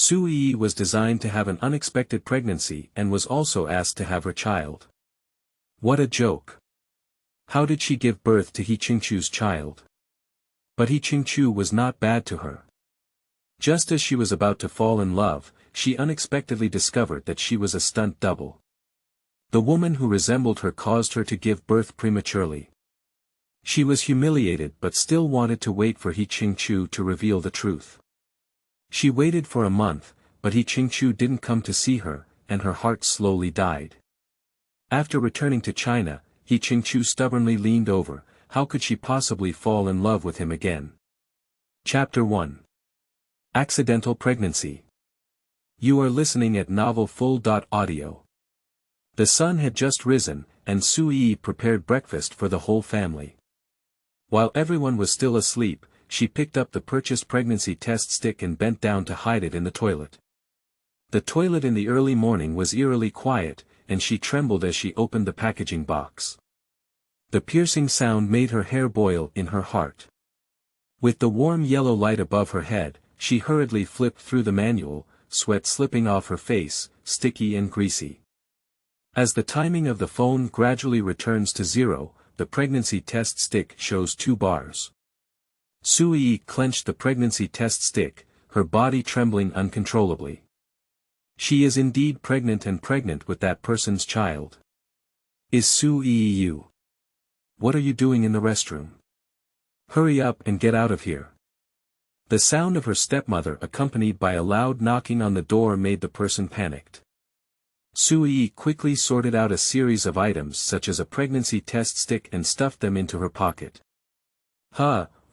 Su Yiyi was designed to have an unexpected pregnancy and was also asked to have her child. What a joke. How did she give birth to He Chengchu's child? But He Chengchu was not bad to her. Just as she was about to fall in love, she unexpectedly discovered that she was a stunt double. The woman who resembled her caused her to give birth prematurely. She was humiliated but still wanted to wait for He Chengchu to reveal the truth. She waited for a month, but He Chengchu didn't come to see her, and her heart slowly died. After returning to China, He Chengchu stubbornly leaned over. How could she possibly fall in love with him again? Chapter 1. Accidental Pregnancy. You are listening at Novel Full.audio. The sun had just risen, and Su Yiyi prepared breakfast for the whole family. While everyone was still asleep, she picked up the purchased pregnancy test stick and bent down to hide it in the toilet. The toilet in the early morning was eerily quiet, and she trembled as she opened the packaging box. The piercing sound made her hair boil in her heart. With the warm yellow light above her head, she hurriedly flipped through the manual, sweat slipping off her face, sticky and greasy. As the timing of the phone gradually returns to 0, the pregnancy test stick shows 2 bars. Su Yiyi clenched the pregnancy test stick, her body trembling uncontrollably. She is indeed pregnant and pregnant with that person's child. Is Su Yiyi you? What are you doing in the restroom? Hurry up and get out of here. The sound of her stepmother accompanied by a loud knocking on the door made the person panicked. Su Yiyi quickly sorted out a series of items such as a pregnancy test stick and stuffed them into her pocket.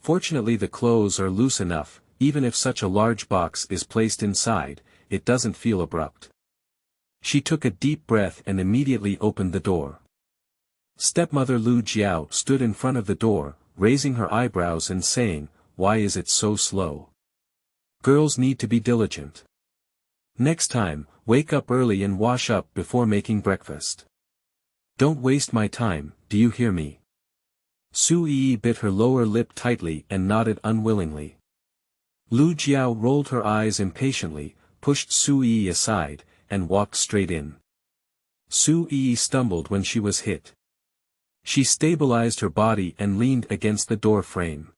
Fortunately the clothes are loose enough, even if such a large box is placed inside, it doesn't feel abrupt. She took a deep breath and immediately opened the door. Stepmother Lu Jiao stood in front of the door, raising her eyebrows and saying, "Why is it so slow? Girls need to be diligent. Next time, wake up early and wash up before making breakfast. Don't waste my time, do you hear me?" Su Yiyi bit her lower lip tightly and nodded unwillingly. Lu Jiao rolled her eyes impatiently, pushed Su Yiyi aside, and walked straight in. Su Yiyi stumbled when she was hit. She stabilized her body and leaned against the door frame.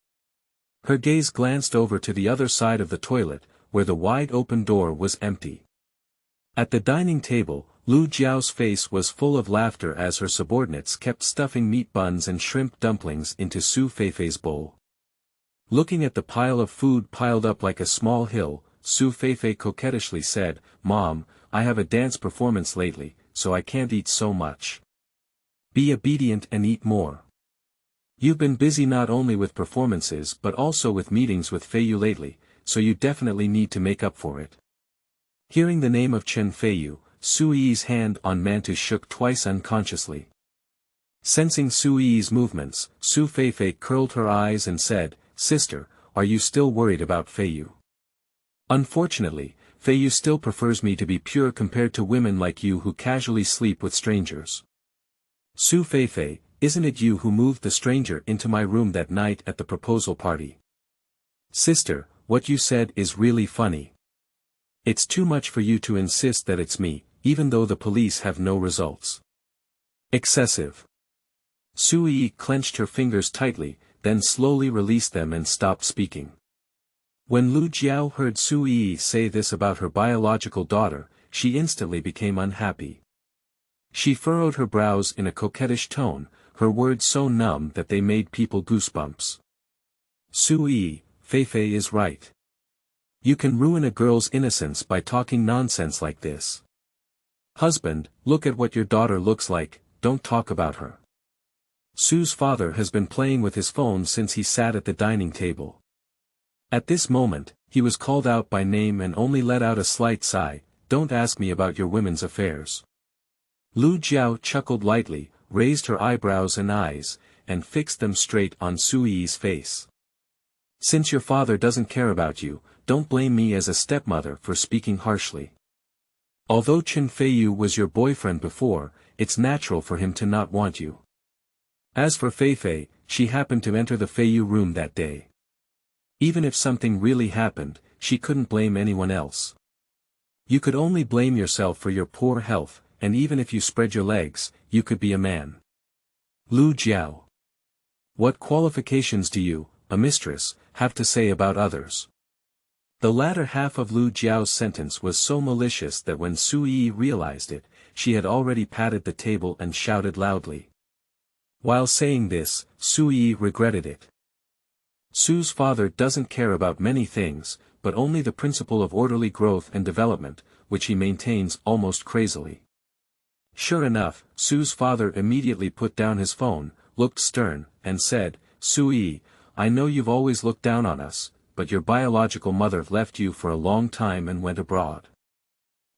Her gaze glanced over to the other side of the toilet, where the wide-open door was empty. At the dining table, Lu Jiao's face was full of laughter as her subordinates kept stuffing meat buns and shrimp dumplings into Su Feifei's bowl. Looking at the pile of food piled up like a small hill, Su Feifei coquettishly said, "Mom, I have a dance performance lately, so I can't eat so much. Be obedient and eat more. You've been busy not only with performances but also with meetings with Feiyu lately, so you definitely need to make up for it." Hearing the name of Chen Feiyu, Su Yiyi's hand on mantle shook twice unconsciously. Sensing Su Yiyi's movements, Su Feifei curled her eyes and said, "Sister, are you still worried about Feiyu?" "Unfortunately, Feiyu still prefers me to be pure compared to women like you who casually sleep with strangers." "Su Feifei, isn't it you who moved the stranger into my room that night at the proposal party?" "Sister, what you said is really funny. It's too much for you to insist that it's me, even though the police have no results." "Excessive." Su Yiyi clenched her fingers tightly, then slowly released them and stopped speaking. When Lu Jiao heard Su Yiyi say this about her biological daughter, she instantly became unhappy. She furrowed her brows in a coquettish tone, her words so numb that they made people goosebumps. "Su Yiyi, Feifei is right. You can ruin a girl's innocence by talking nonsense like this. Husband, look at what your daughter looks like, don't talk about her." Su's father has been playing with his phone since he sat at the dining table. At this moment, he was called out by name and only let out a slight sigh, "Don't ask me about your women's affairs." Lu Jiao chuckled lightly, raised her eyebrows and eyes, and fixed them straight on Su Yiyi's face. "Since your father doesn't care about you, don't blame me as a stepmother for speaking harshly. Although Chen Feiyu was your boyfriend before, it's natural for him to not want you. As for Feifei, she happened to enter the Feiyu room that day. Even if something really happened, she couldn't blame anyone else. You could only blame yourself for your poor health, and even if you spread your legs, you could be a man. Lu Jiao. What qualifications do you, a mistress, have to say about others? The latter half of Lu Jiao's sentence was so malicious that when Su Yiyi realized it, she had already patted the table and shouted loudly. While saying this, Su Yiyi regretted it. Su's father doesn't care about many things, but only the principle of orderly growth and development, which he maintains almost crazily. Sure enough, Su's father immediately put down his phone, looked stern, and said, Su Yiyi, I know you've always looked down on us, but your biological mother left you for a long time and went abroad.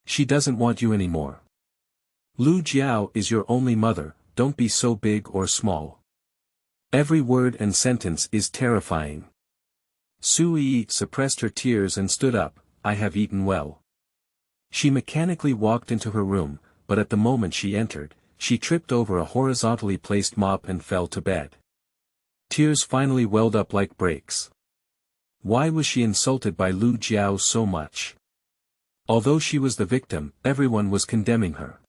She doesn't want you anymore. Lu Jiao is your only mother, don't be so big or small. Every word and sentence is terrifying. Su Yiyi suppressed her tears and stood up, I have eaten well. She mechanically walked into her room, but at the moment she entered, she tripped over a horizontally placed mop and fell to bed. Tears finally welled up like breaks. Why was she insulted by Lu Jiao so much? Although she was the victim, everyone was condemning her.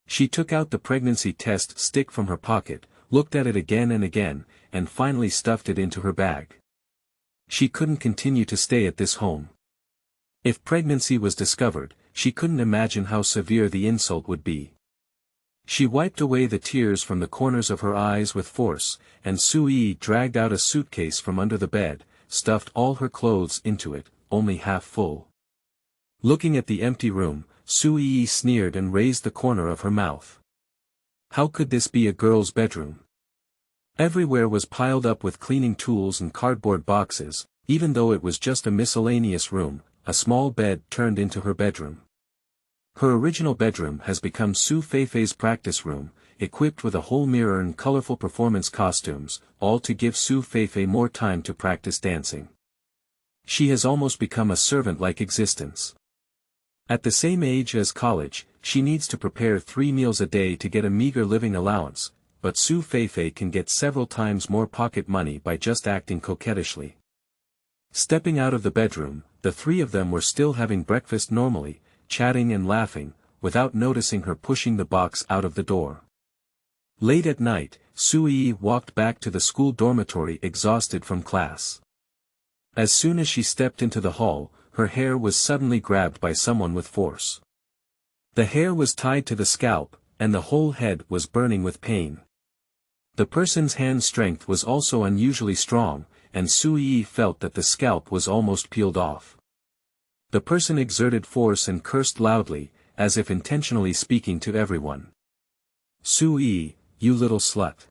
She took out the pregnancy test stick from her pocket, looked at it again and again, and finally stuffed it into her bag. She couldn't continue to stay at this home. If pregnancy was discovered, she couldn't imagine how severe the insult would be. She wiped away the tears from the corners of her eyes with force, and Su Yiyi dragged out a suitcase from under the bed, stuffed all her clothes into it, only half full. Looking at the empty room, Su Yiyi sneered and raised the corner of her mouth. How could this be a girl's bedroom? Everywhere was piled up with cleaning tools and cardboard boxes, even though it was just a miscellaneous room, a small bed turned into her bedroom. Her original bedroom has become Su Feifei's practice room, equipped with a whole mirror and colorful performance costumes, all to give Su Feifei more time to practice dancing. She has almost become a servant-like existence. At the same age as college, she needs to prepare 3 meals a day to get a meager living allowance, but Su Feifei can get several times more pocket money by just acting coquettishly. Stepping out of the bedroom, the three of them were still having breakfast normally, chatting and laughing, without noticing her pushing the box out of the door. Late at night, Su Yiyi walked back to the school dormitory exhausted from class. As soon as she stepped into the hall, her hair was suddenly grabbed by someone with force. The hair was tied to the scalp, and the whole head was burning with pain. The person's hand strength was also unusually strong, and Su Yiyi felt that the scalp was almost peeled off. The person exerted force and cursed loudly, as if intentionally speaking to everyone. Su Yiyi, you little slut.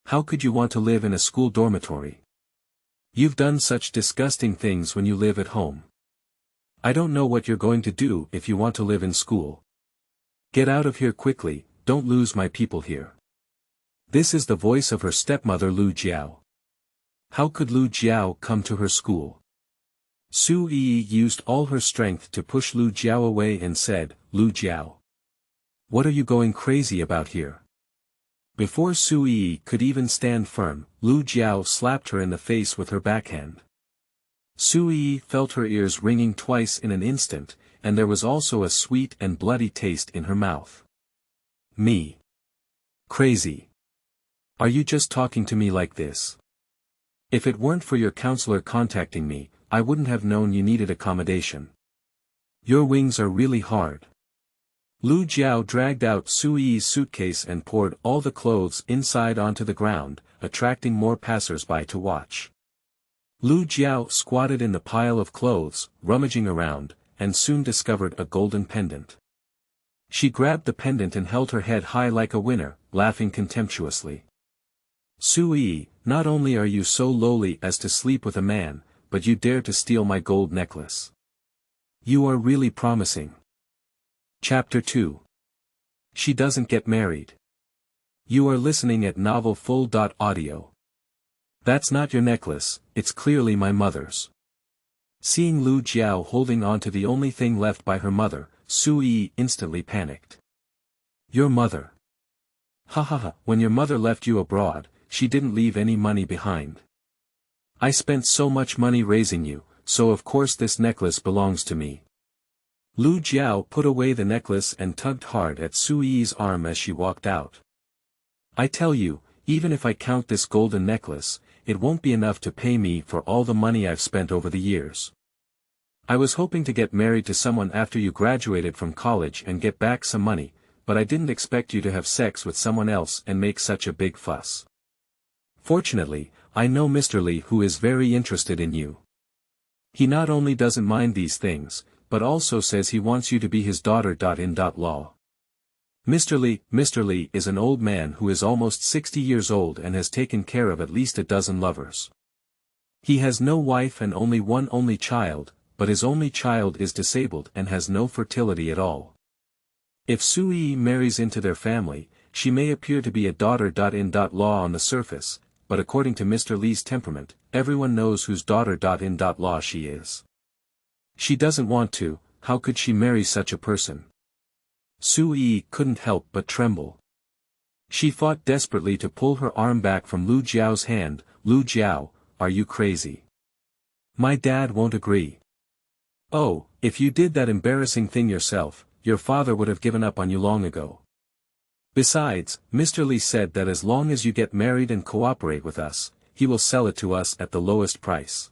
How could you want to live in a school dormitory? You've done such disgusting things when you live at home. I don't know what you're going to do if you want to live in school. Get out of here quickly, don't lose my people here. This is the voice of her stepmother Lu Jiao. How could Lu Jiao come to her school? Su Yiyi used all her strength to push Lu Jiao away and said, Lu Jiao. What are you going crazy about here? Before Su Yiyi could even stand firm, Lu Jiao slapped her in the face with her backhand. Su Yiyi felt her ears ringing twice in an instant, and there was also a sweet and bloody taste in her mouth. Me. Crazy. Are you just talking to me like this? If it weren't for your counselor contacting me, I wouldn't have known you needed accommodation. Your wings are really hard. Lu Jiao dragged out Su Yiyi's suitcase and poured all the clothes inside onto the ground, attracting more passers-by to watch. Lu Jiao squatted in the pile of clothes, rummaging around, and soon discovered a golden pendant. She grabbed the pendant and held her head high like a winner, laughing contemptuously. Su Yiyi, not only are you so lowly as to sleep with a man, but you dare to steal my gold necklace. You are really promising. Chapter 2. She doesn't get married. You are listening at novelfull.audio. That's not your necklace, it's clearly my mother's. Seeing Lu Jiao holding on to the only thing left by her mother, Su Yiyi instantly panicked. Your mother. Ha ha ha, when your mother left you abroad, she didn't leave any money behind. I spent so much money raising you, so of course this necklace belongs to me. Lu Jiao put away the necklace and tugged hard at Su Yi's arm as she walked out. I tell you, even if I count this golden necklace, it won't be enough to pay me for all the money I've spent over the years. I was hoping to get married to someone after you graduated from college and get back some money, but I didn't expect you to have sex with someone else and make such a big fuss. Fortunately, I know Mr. Li, who is very interested in you. He not only doesn't mind these things, but also says he wants you to be his daughter. Law. Mr. Li is an old man who is almost 60 years old and has taken care of at least a dozen lovers. He has no wife and only one only child, but his only child is disabled and has no fertility at all. If Su Yi marries into their family, she may appear to be a daughter. Law on the surface, but according to Mr. Li's temperament, everyone knows whose daughter. Law she is. She doesn't want to. How could she marry such a person? Su Yi couldn't help but tremble. She fought desperately to pull her arm back from Lu Jiao's hand. Lu Jiao, are you crazy? My dad won't agree. Oh, if you did that embarrassing thing yourself, your father would have given up on you long ago. Besides, Mr. Li said that as long as you get married and cooperate with us, he will sell it to us at the lowest price.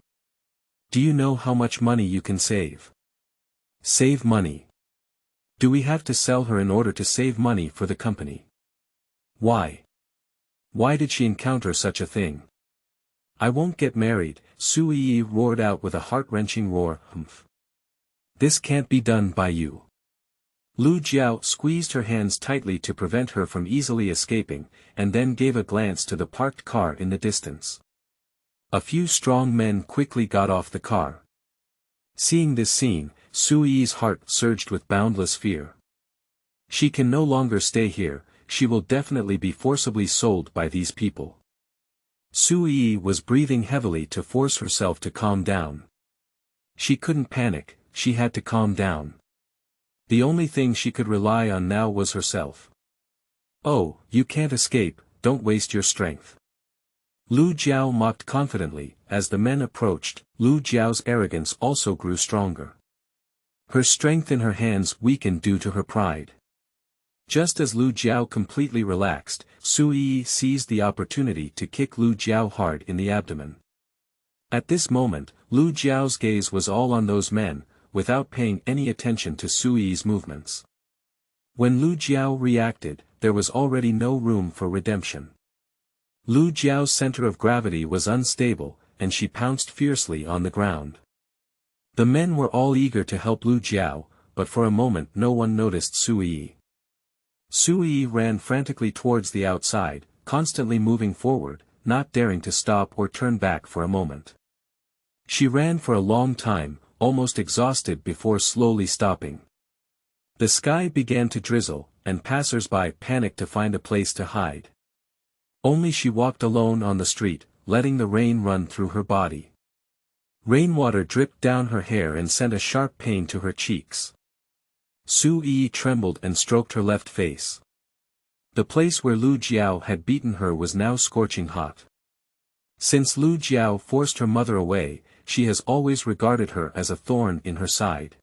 Do you know how much money you can save? Save money. Do we have to sell her in order to save money for the company? Why? Why did she encounter such a thing? I won't get married, Su Yi roared out with a heart-wrenching roar. Humph. This can't be done by you. Lu Jiao squeezed her hands tightly to prevent her from easily escaping, and then gave a glance to the parked car in the distance. A few strong men quickly got off the car. Seeing this scene, Su Yi's heart surged with boundless fear. She can no longer stay here, she will definitely be forcibly sold by these people. Su Yi was breathing heavily to force herself to calm down. She couldn't panic, she had to calm down. The only thing she could rely on now was herself. Oh, you can't escape, don't waste your strength. Lu Jiao mocked confidently. As the men approached, Lu Jiao's arrogance also grew stronger. Her strength in her hands weakened due to her pride. Just as Lu Jiao completely relaxed, Su Yi seized the opportunity to kick Lu Jiao hard in the abdomen. At this moment, Lu Jiao's gaze was all on those men, without paying any attention to Su Yi's movements. When Lu Jiao reacted, there was already no room for redemption. Lu Jiao's center of gravity was unstable, and she pounced fiercely on the ground. The men were all eager to help Lu Jiao, but for a moment no one noticed Su Yi. Su Yi ran frantically towards the outside, constantly moving forward, not daring to stop or turn back for a moment. She ran for a long time, almost exhausted before slowly stopping. The sky began to drizzle, and passers-by panicked to find a place to hide. Only she walked alone on the street, letting the rain run through her body. Rainwater dripped down her hair and sent a sharp pain to her cheeks. Su Yi trembled and stroked her left face. The place where Lu Jiao had beaten her was now scorching hot. Since Lu Jiao forced her mother away, she has always regarded her as a thorn in her side.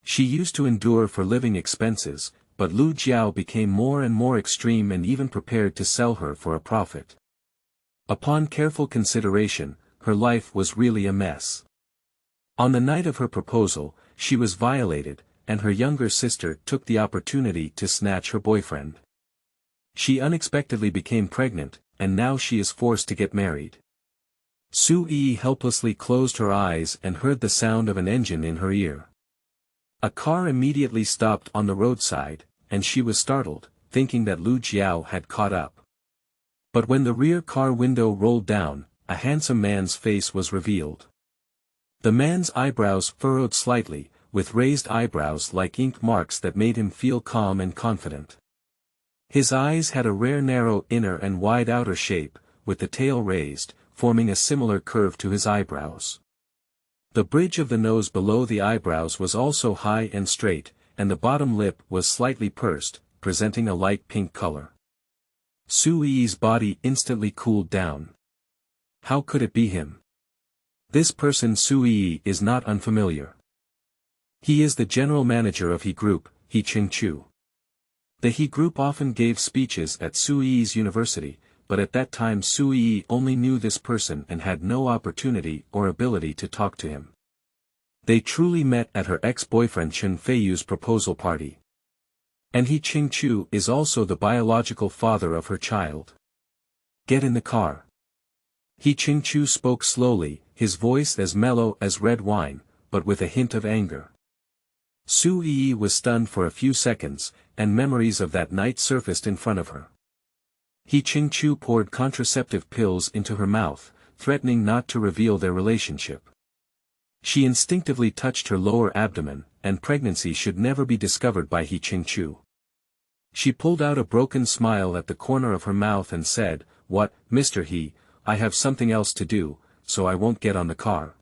She used to endure for living expenses, but Lu Jiao became more and more extreme and even prepared to sell her for a profit. Upon careful consideration, her life was really a mess. On the night of her proposal, she was violated, and her younger sister took the opportunity to snatch her boyfriend. She unexpectedly became pregnant, and now she is forced to get married. Su Yi helplessly closed her eyes and heard the sound of an engine in her ear. A car immediately stopped on the roadside, and she was startled, thinking that Lu Jiao had caught up. But when the rear car window rolled down, a handsome man's face was revealed. The man's eyebrows furrowed slightly, with raised eyebrows like ink marks that made him feel calm and confident. His eyes had a rare narrow inner and wide outer shape, with the tail raised, forming a similar curve to his eyebrows. The bridge of the nose below the eyebrows was also high and straight, and the bottom lip was slightly pursed, presenting a light pink color. Su Yi's body instantly cooled down. How could it be him? This person Su Yi is not unfamiliar. He is the general manager of He Group, He Chengchu. The He Group often gave speeches at Yiyi's university, but at that time Yiyi only knew this person and had no opportunity or ability to talk to him. They truly met at her ex-boyfriend Chen Feiyu's proposal party. And He Chengchu is also the biological father of her child. Get in the car. He Chengchu spoke slowly, his voice as mellow as red wine, but with a hint of anger. Yiyi was stunned for a few seconds, and memories of that night surfaced in front of her. He Chengchu poured contraceptive pills into her mouth, threatening not to reveal their relationship. She instinctively touched her lower abdomen, and pregnancy should never be discovered by He Chengchu. She pulled out a broken smile at the corner of her mouth and said, "What, Mr. He, I have something else to do, so I won't get on the car."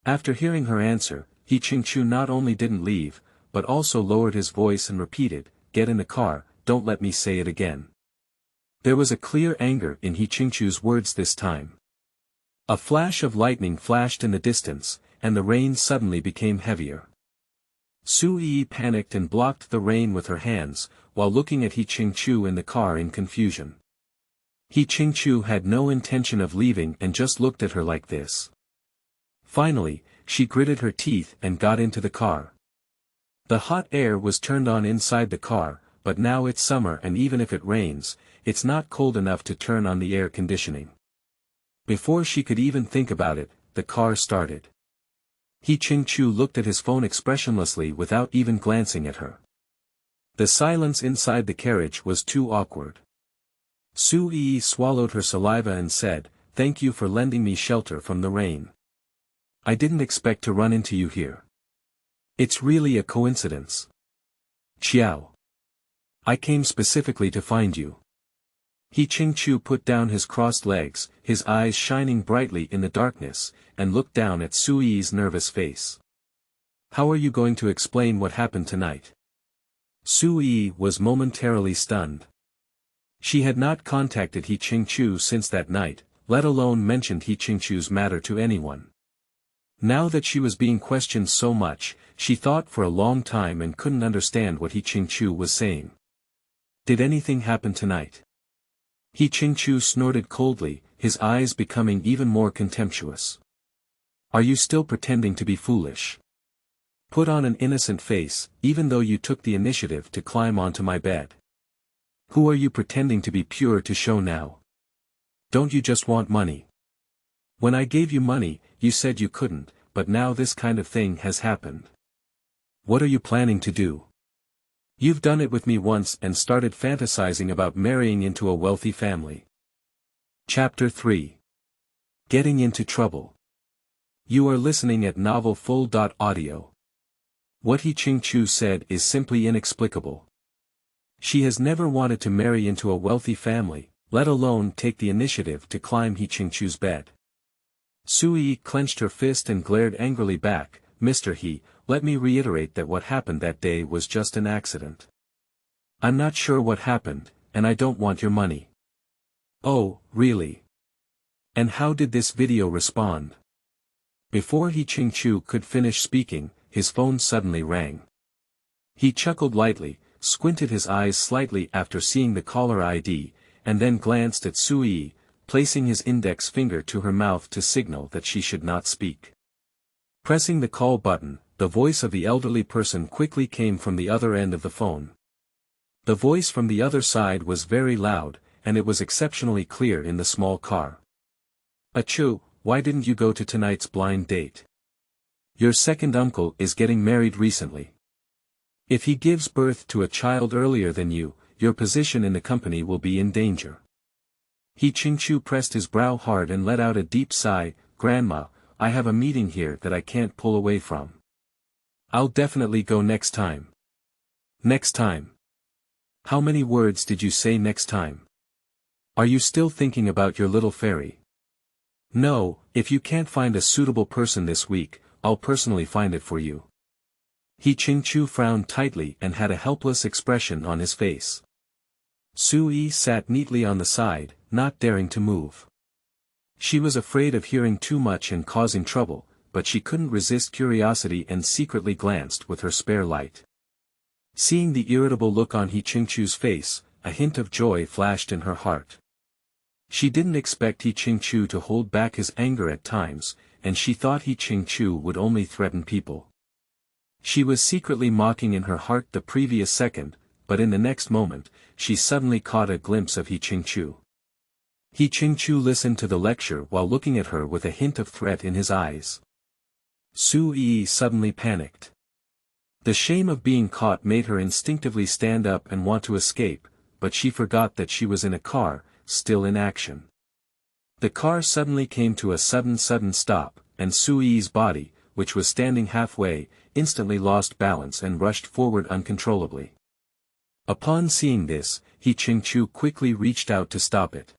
After hearing her answer, He Chengchu not only didn't leave, but also lowered his voice and repeated, "Get in the car, don't let me say it again." There was a clear anger in He Chengchu's words this time. A flash of lightning flashed in the distance, and the rain suddenly became heavier. Yiyi panicked and blocked the rain with her hands, while looking at He Chengchu in the car in confusion. He Chengchu had no intention of leaving and just looked at her like this. Finally, she gritted her teeth and got into the car. The hot air was turned on inside the car, but now it's summer and even if it rains, it's not cold enough to turn on the air conditioning. Before she could even think about it, the car started. He Chengchu looked at his phone expressionlessly without even glancing at her. The silence inside the carriage was too awkward. Yiyi swallowed her saliva and said, "Thank you for lending me shelter from the rain. I didn't expect to run into you here. It's really a coincidence. Qiao. I came specifically to find you." He Chengchu put down his crossed legs, his eyes shining brightly in the darkness, and looked down at Yiyi's nervous face. "How are you going to explain what happened tonight?" Yiyi was momentarily stunned. She had not contacted He Chengchu since that night, let alone mentioned He Chengchu's matter to anyone. Now that she was being questioned so much, she thought for a long time and couldn't understand what He Chengchu was saying. "Did anything happen tonight?" He Chengchu snorted coldly, his eyes becoming even more contemptuous. "Are you still pretending to be foolish? Put on an innocent face, even though you took the initiative to climb onto my bed. Who are you pretending to be pure to show now? Don't you just want money? When I gave you money, you said you couldn't, but now this kind of thing has happened. What are you planning to do? You've done it with me once and started fantasizing about marrying into a wealthy family." Chapter 3. Getting into Trouble. You are listening at novelfull.audio. What He Chengchu said is simply inexplicable. She has never wanted to marry into a wealthy family, let alone take the initiative to climb He Chengchu's bed. Yiyi clenched her fist and glared angrily back, "Mr. He, let me reiterate that what happened that day was just an accident. I'm not sure what happened, and I don't want your money." "Oh, really? And how did this video respond?" Before He Chengchu could finish speaking, his phone suddenly rang. He chuckled lightly, squinted his eyes slightly after seeing the caller ID, and then glanced at Yiyi, placing his index finger to her mouth to signal that she should not speak. Pressing the call button, the voice of the elderly person quickly came from the other end of the phone. The voice from the other side was very loud, and it was exceptionally clear in the small car. "Achoo, why didn't you go to tonight's blind date? Your second uncle is getting married recently. If he gives birth to a child earlier than you, your position in the company will be in danger." He Chengchu pressed his brow hard and let out a deep sigh. "Grandma, I have a meeting here that I can't pull away from. I'll definitely go next time." "Next time? How many words did you say next time? Are you still thinking about your little fairy?" "No, if you can't find a suitable person this week, I'll personally find it for you." He Chengchu frowned tightly and had a helpless expression on his face. Yiyi sat neatly on the side, not daring to move. She was afraid of hearing too much and causing trouble, but she couldn't resist curiosity and secretly glanced with her spare light. Seeing the irritable look on He Chengchu's face, a hint of joy flashed in her heart. She didn't expect He Chengchu to hold back his anger at times, and she thought He Chengchu would only threaten people. She was secretly mocking in her heart the previous second, but in the next moment, she suddenly caught a glimpse of He Chengchu. He Chengchu listened to the lecture while looking at her with a hint of threat in his eyes. Yiyi suddenly panicked. The shame of being caught made her instinctively stand up and want to escape, but she forgot that she was in a car, still in action. The car suddenly came to a sudden stop, and Yiyi's body, which was standing halfway, instantly lost balance and rushed forward uncontrollably. Upon seeing this, He Chengchu quickly reached out to stop it.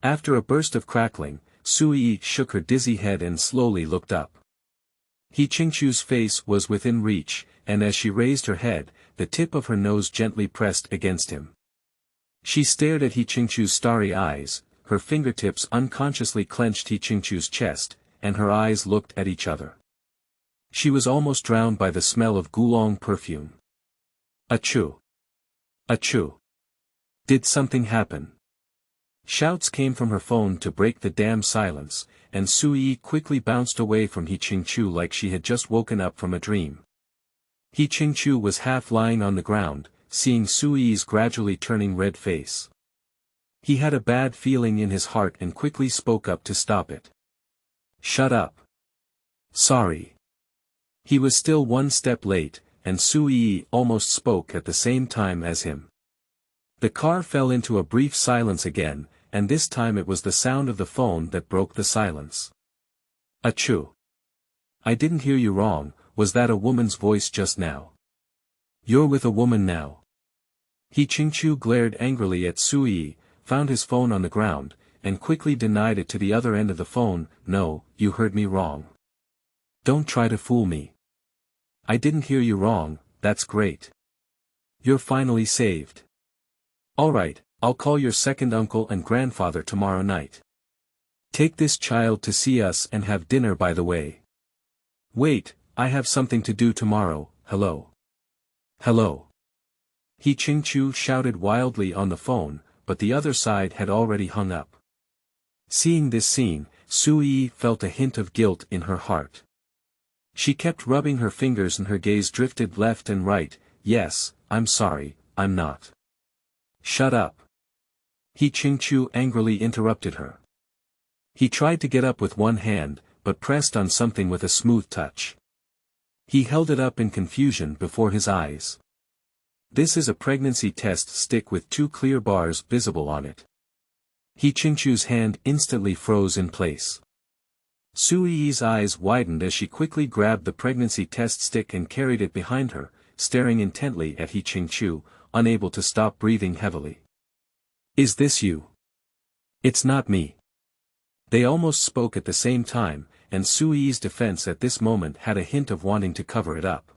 After a burst of crackling, Yiyi shook her dizzy head and slowly looked up. He Chengchu's face was within reach, and as she raised her head, the tip of her nose gently pressed against him. She stared at He Chengchu's starry eyes, her fingertips unconsciously clenched He Chengchu's chest, and her eyes looked at each other. She was almost drowned by the smell of Gulong perfume. Achoo! Achoo! Did something happen? Shouts came from her phone to break the damn silence, and Yiyi quickly bounced away from He Chengchu like she had just woken up from a dream. He Chengchu was half lying on the ground, seeing Yiyi's gradually turning red face. He had a bad feeling in his heart and quickly spoke up to stop it. Shut up. Sorry. He was still one step late, and Yiyi almost spoke at the same time as him. The car fell into a brief silence again, and this time it was the sound of the phone that broke the silence. Achoo! I didn't hear you wrong, was that a woman's voice just now? You're with a woman now. He Chengchu glared angrily at Yiyi, found his phone on the ground, and quickly denied it to the other end of the phone. No, you heard me wrong. Don't try to fool me. I didn't hear you wrong, that's great. You're finally saved. Alright, I'll call your second uncle and grandfather tomorrow night. Take this child to see us and have dinner by the way. Wait, I have something to do tomorrow. Hello. Hello. He Chengchu shouted wildly on the phone, but the other side had already hung up. Seeing this scene, Yiyi felt a hint of guilt in her heart. She kept rubbing her fingers and her gaze drifted left and right. Yes, I'm sorry, I'm not. Shut up. He Chengchu angrily interrupted her. He tried to get up with one hand, but pressed on something with a smooth touch. He held it up in confusion before his eyes. This is a pregnancy test stick with 2 clear bars visible on it. He Chengchu's hand instantly froze in place. Yiyi's eyes widened as she quickly grabbed the pregnancy test stick and carried it behind her, staring intently at He Chengchu, unable to stop breathing heavily. Is this you? It's not me. They almost spoke at the same time, and Yiyi's defense at this moment had a hint of wanting to cover it up.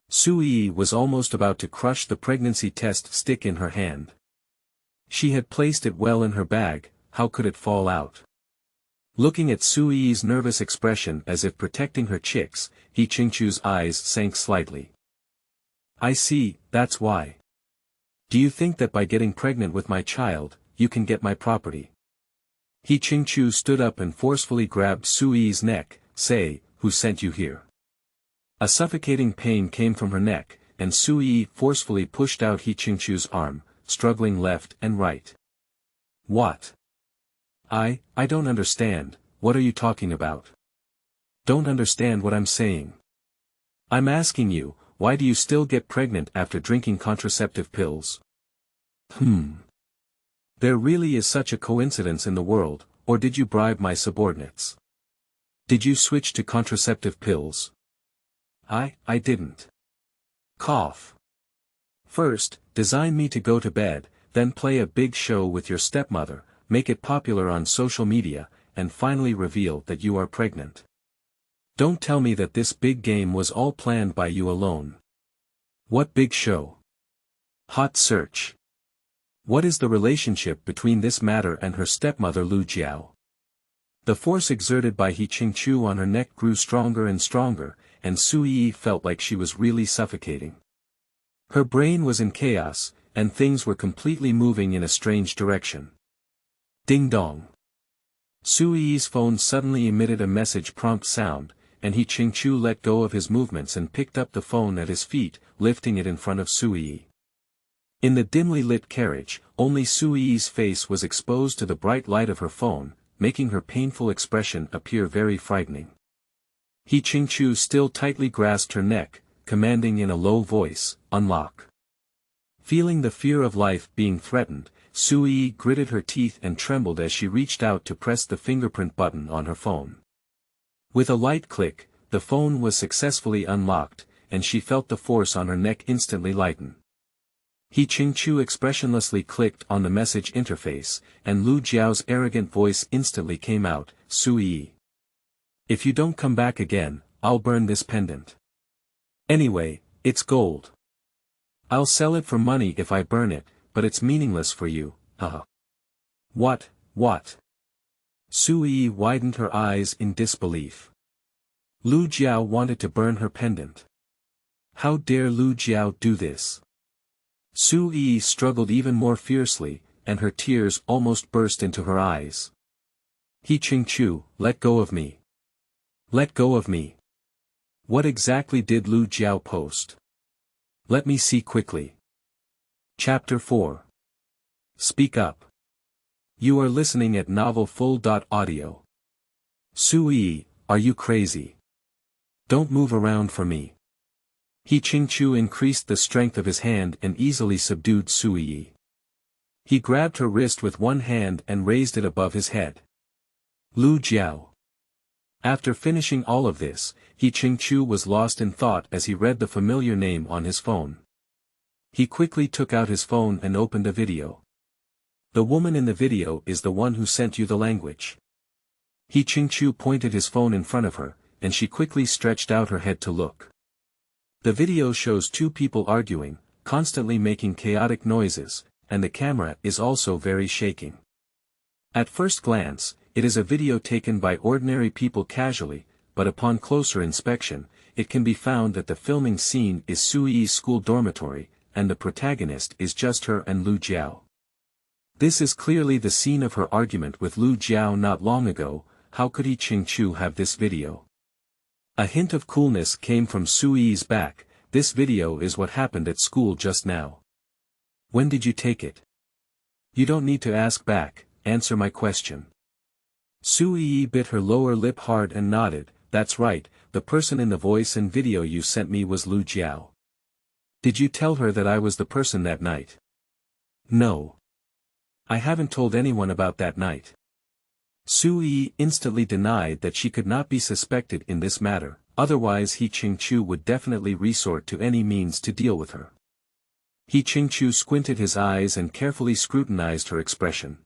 Yiyi was almost about to crush the pregnancy test stick in her hand. She had placed it well in her bag, how could it fall out? Looking at Yiyi's nervous expression as if protecting her chicks, He Chengchu's eyes sank slightly. I see, that's why. Do you think that by getting pregnant with my child, you can get my property? He Chengchu stood up and forcefully grabbed Yiyi's neck. Say, who sent you here? A suffocating pain came from her neck, and Yiyi forcefully pushed out He Chengchu's arm, struggling left and right. What? I don't understand, what are you talking about? Don't understand what I'm saying. I'm asking you, why do you still get pregnant after drinking contraceptive pills? There really is such a coincidence in the world, or did you bribe my subordinates? Did you switch to contraceptive pills? I didn't. Cough. First, design me to go to bed, then play a big show with your stepmother, make it popular on social media, and finally reveal that you are pregnant. Don't tell me that this big game was all planned by you alone. What big show? Hot search. What is the relationship between this matter and her stepmother Lu Jiao? The force exerted by He Chengchu on her neck grew stronger and stronger, and Yiyi felt like she was really suffocating. Her brain was in chaos, and things were completely moving in a strange direction. Ding dong. Yiyi's phone suddenly emitted a message prompt sound, and He Chengchu let go of his movements and picked up the phone at his feet, lifting it in front of Yiyi. In the dimly lit carriage, only Yiyi's face was exposed to the bright light of her phone, making her painful expression appear very frightening. He Chengchu still tightly grasped her neck, commanding in a low voice, "Unlock." Feeling the fear of life being threatened, Yiyi gritted her teeth and trembled as she reached out to press the fingerprint button on her phone. With a light click, the phone was successfully unlocked, and she felt the force on her neck instantly lighten. He Chengchu expressionlessly clicked on the message interface, and Lu Jiao's arrogant voice instantly came out, "Yiyi. If you don't come back again, I'll burn this pendant. Anyway, it's gold. I'll sell it for money if I burn it, but it's meaningless for you, haha." What? Yiyi widened her eyes in disbelief. Lu Jiao wanted to burn her pendant. How dare Lu Jiao do this? Yiyi struggled even more fiercely, and her tears almost burst into her eyes. He Chengchu, let go of me. Let go of me. What exactly did Lu Jiao post? Let me see quickly. Chapter 4. Speak up. You are listening at novelfull.audio. Yiyi, are you crazy? Don't move around for me. He Chengchu increased the strength of his hand and easily subdued Yiyi. He grabbed her wrist with one hand and raised it above his head. Lu Jiao. After finishing all of this, He Chengchu was lost in thought as he read the familiar name on his phone. He quickly took out his phone and opened a video. The woman in the video is the one who sent you the language. He Chengchu pointed his phone in front of her, and she quickly stretched out her head to look. The video shows two people arguing, constantly making chaotic noises, and the camera is also very shaking. At first glance, it is a video taken by ordinary people casually, but upon closer inspection, it can be found that the filming scene is Yiyi's school dormitory, and the protagonist is just her and Lu Jiao. This is clearly the scene of her argument with Lu Jiao not long ago. How could He Chengchu have this video? A hint of coolness came from Yiyi's back. This video is what happened at school just now. When did you take it? You don't need to ask back, answer my question. Yiyi bit her lower lip hard and nodded. That's right, the person in the voice and video you sent me was Lu Jiao. Did you tell her that I was the person that night? No. I haven't told anyone about that night. Yiyi instantly denied that she could not be suspected in this matter, otherwise He Chengchu would definitely resort to any means to deal with her. He Chengchu squinted his eyes and carefully scrutinized her expression.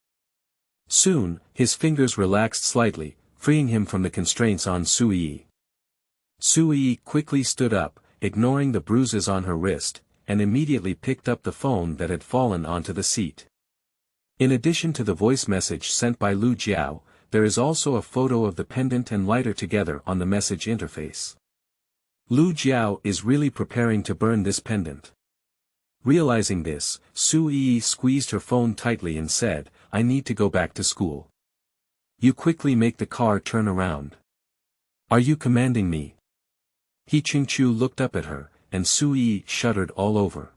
Soon, his fingers relaxed slightly, freeing him from the constraints on Yiyi. Yiyi quickly stood up, ignoring the bruises on her wrist, and immediately picked up the phone that had fallen onto the seat. In addition to the voice message sent by Lu Jiao, there is also a photo of the pendant and lighter together on the message interface. Lu Jiao is really preparing to burn this pendant. Realizing this, Yiyi squeezed her phone tightly and said, I need to go back to school. You quickly make the car turn around. Are you commanding me? He Chengchu looked up at her, and Yiyi shuddered all over.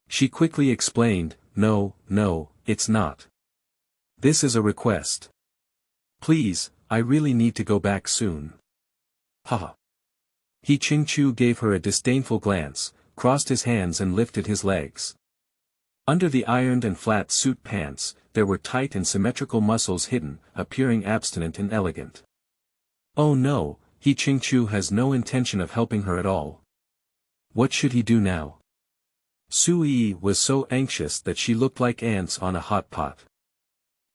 She quickly explained, No, it's not. This is a request. Please, I really need to go back soon. Haha. He Chengchu gave her a disdainful glance, crossed his hands and lifted his legs. Under the ironed and flat suit pants, there were tight and symmetrical muscles hidden, appearing abstinent and elegant. Oh no, He Chengchu has no intention of helping her at all. What should he do now? Yiyi was so anxious that she looked like ants on a hot pot.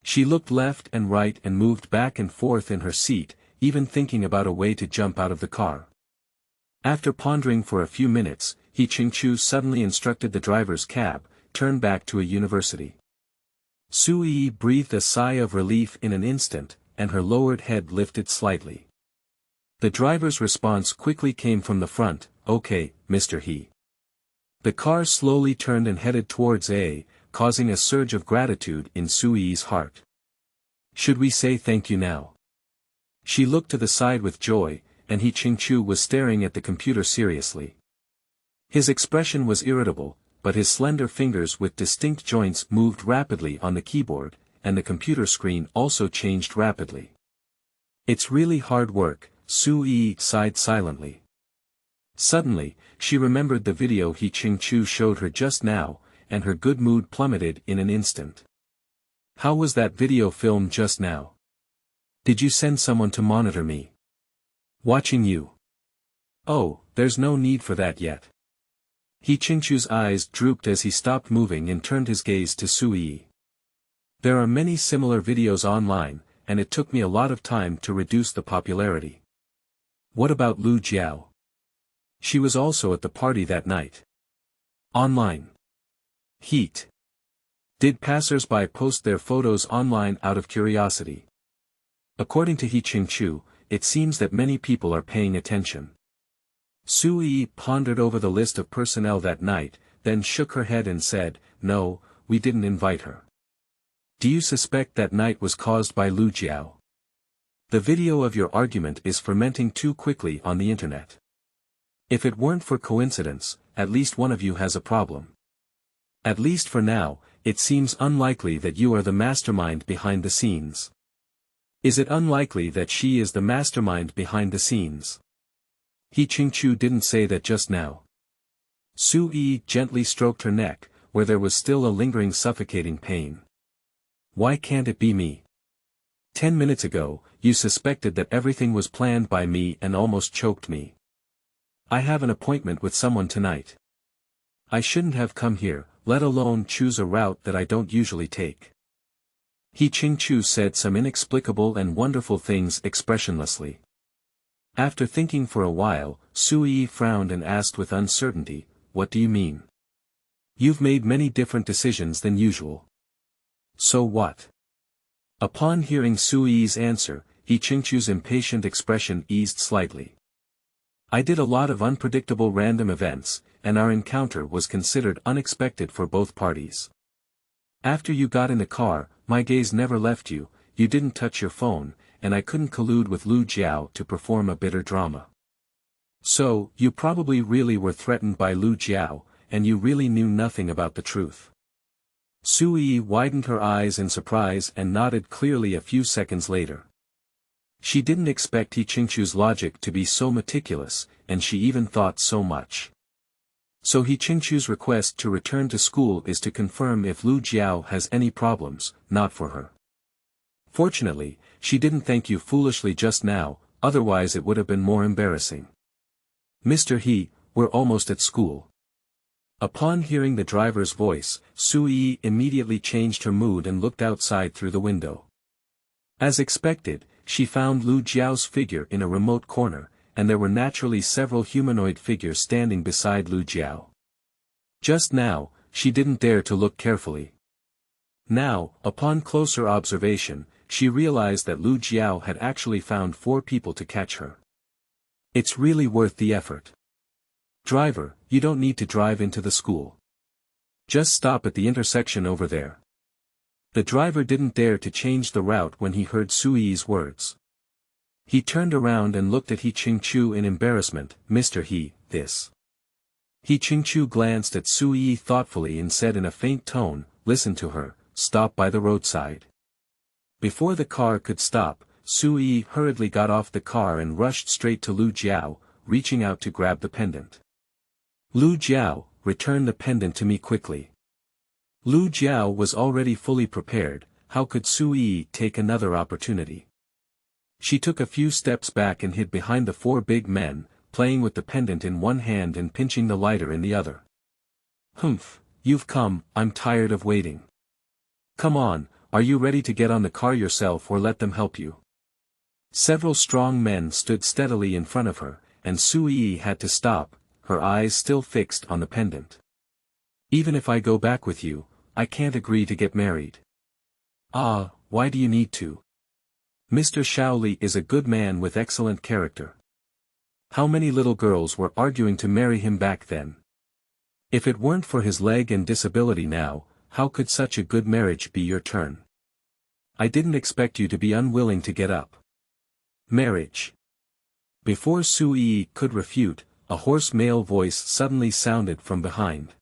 She looked left and right and moved back and forth in her seat, even thinking about a way to jump out of the car. After pondering for a few minutes, He Chengchu suddenly instructed the driver's cab, turn back to a university. Yiyi breathed a sigh of relief in an instant, and her lowered head lifted slightly. The driver's response quickly came from the front, "Okay, Mr. He." The car slowly turned and headed towards A, causing a surge of gratitude in Suyi's heart. "Should we say thank you now?" She looked to the side with joy, and He Chengchu was staring at the computer seriously. His expression was irritable, but his slender fingers with distinct joints moved rapidly on the keyboard, and the computer screen also changed rapidly. "It's really hard work," Suyi sighed silently. Suddenly, she remembered the video He Chengchu showed her just now, and her good mood plummeted in an instant. "How was that video filmed just now? Did you send someone to monitor me? Watching you?" "Oh, there's no need for that yet." He Chengchu's eyes drooped as he stopped moving and turned his gaze to Suyi. "There are many similar videos online, and it took me a lot of time to reduce the popularity." "What about Lu Jiao?" "She was also at the party that night." "Online?" "Heat. Did passers-by post their photos online out of curiosity?" According to He Chengchu, it seems that many people are paying attention. Suyi pondered over the list of personnel that night, then shook her head and said, "No, we didn't invite her." "Do you suspect that night was caused by Lu Jiao?" "The video of your argument is fermenting too quickly on the internet. If it weren't for coincidence, at least one of you has a problem. At least for now, it seems unlikely that you are the mastermind behind the scenes." "Is it unlikely that she is the mastermind behind the scenes?" He Chengchu didn't say that just now. Suyi gently stroked her neck, where there was still a lingering suffocating pain. "Why can't it be me? 10 minutes ago, you suspected that everything was planned by me and almost choked me. I have an appointment with someone tonight. I shouldn't have come here, let alone choose a route that I don't usually take." He Chengchu said some inexplicable and wonderful things expressionlessly. After thinking for a while, Suyi frowned and asked with uncertainty, "What do you mean? You've made many different decisions than usual. So what?" Upon hearing Suyi's answer, He Chengchu's impatient expression eased slightly. "I did a lot of unpredictable random events, and our encounter was considered unexpected for both parties. After you got in the car, my gaze never left you, you didn't touch your phone, and I couldn't collude with Lu Jiao to perform a bitter drama. So, you probably really were threatened by Lu Jiao, and you really knew nothing about the truth." Suyi widened her eyes in surprise and nodded clearly a few seconds later. She didn't expect He Chengchu's logic to be so meticulous, and she even thought so much. So He Chengchu's request to return to school is to confirm if Lu Jiao has any problems, not for her. Fortunately, she didn't thank you foolishly just now, otherwise it would have been more embarrassing. "Mr. He, we're almost at school." Upon hearing the driver's voice, Suyi immediately changed her mood and looked outside through the window. As expected, she found Lu Jiao's figure in a remote corner, and there were naturally several humanoid figures standing beside Lu Jiao. Just now, she didn't dare to look carefully. Now, upon closer observation, she realized that Lu Jiao had actually found 4 people to catch her. It's really worth the effort. "Driver, you don't need to drive into the school. Just stop at the intersection over there." The driver didn't dare to change the route when he heard Suyi's words. He turned around and looked at He Chengchu in embarrassment. "Mr. He, this." He Chengchu glanced at Suyi thoughtfully and said in a faint tone, "Listen to her, stop by the roadside." Before the car could stop, Suyi hurriedly got off the car and rushed straight to Lu Jiao, reaching out to grab the pendant. "Lu Jiao, return the pendant to me quickly." Lu Jiao was already fully prepared, how could Suyi take another opportunity? She took a few steps back and hid behind the 4 big men, playing with the pendant in one hand and pinching the lighter in the other. "Humph, you've come, I'm tired of waiting. Come on, are you ready to get on the car yourself or let them help you?" Several strong men stood steadily in front of her, and Suyi had to stop, her eyes still fixed on the pendant. "Even if I go back with you, I can't agree to get married." "Ah, why do you need to?" Mr. Shaoli is a good man with excellent character. How many little girls were arguing to marry him back then? If it weren't for his leg and disability now, how could such a good marriage be your turn? I didn't expect you to be unwilling to get up. Marriage. Before Su Yiyi could refute, a hoarse male voice suddenly sounded from behind.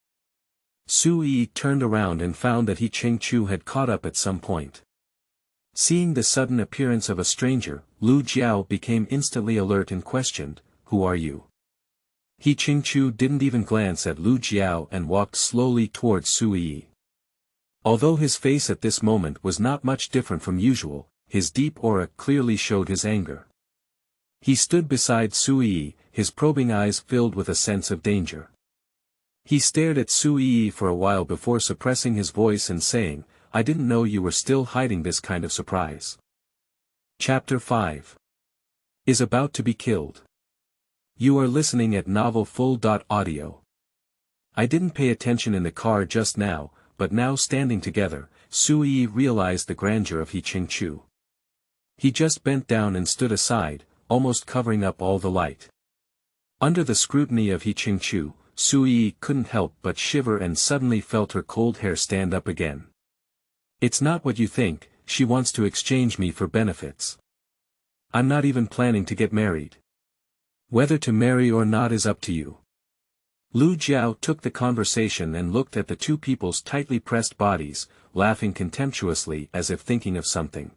Su Yiyi turned around and found that He Chengchu had caught up at some point. Seeing the sudden appearance of a stranger, Lu Jiao became instantly alert and questioned, "Who are you?" He Chengchu didn't even glance at Lu Jiao and walked slowly towards Su Yiyi. Although his face at this moment was not much different from usual, his deep aura clearly showed his anger. He stood beside Su Yiyi, his probing eyes filled with a sense of danger. He stared at Su Yiyi for a while before suppressing his voice and saying, "I didn't know you were still hiding this kind of surprise." Chapter 5 is about to be killed. You are listening at Novel Full.audio. I didn't pay attention in the car just now, but now standing together, Su Yiyi realized the grandeur of He Chengchu. He just bent down and stood aside, almost covering up all the light. Under the scrutiny of He Chengchu, Su Yiyi couldn't help but shiver and suddenly felt her cold hair stand up again. It's not what you think, she wants to exchange me for benefits. I'm not even planning to get married. Whether to marry or not is up to you. Lu Jiao took the conversation and looked at the two people's tightly pressed bodies, laughing contemptuously as if thinking of something.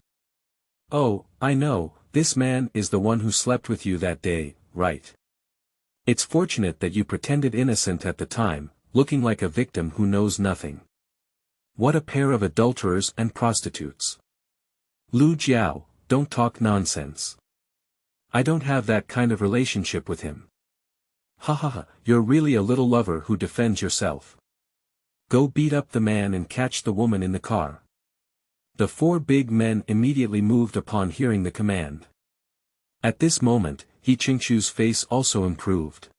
Oh, I know, this man is the one who slept with you that day, right? It's fortunate that you pretended innocent at the time, looking like a victim who knows nothing. What a pair of adulterers and prostitutes. Lu Jiao, don't talk nonsense. I don't have that kind of relationship with him. Ha ha ha, you're really a little lover who defends yourself. Go beat up the man and catch the woman in the car. The four big men immediately moved upon hearing the command. At this moment, He Chengchu's face also improved.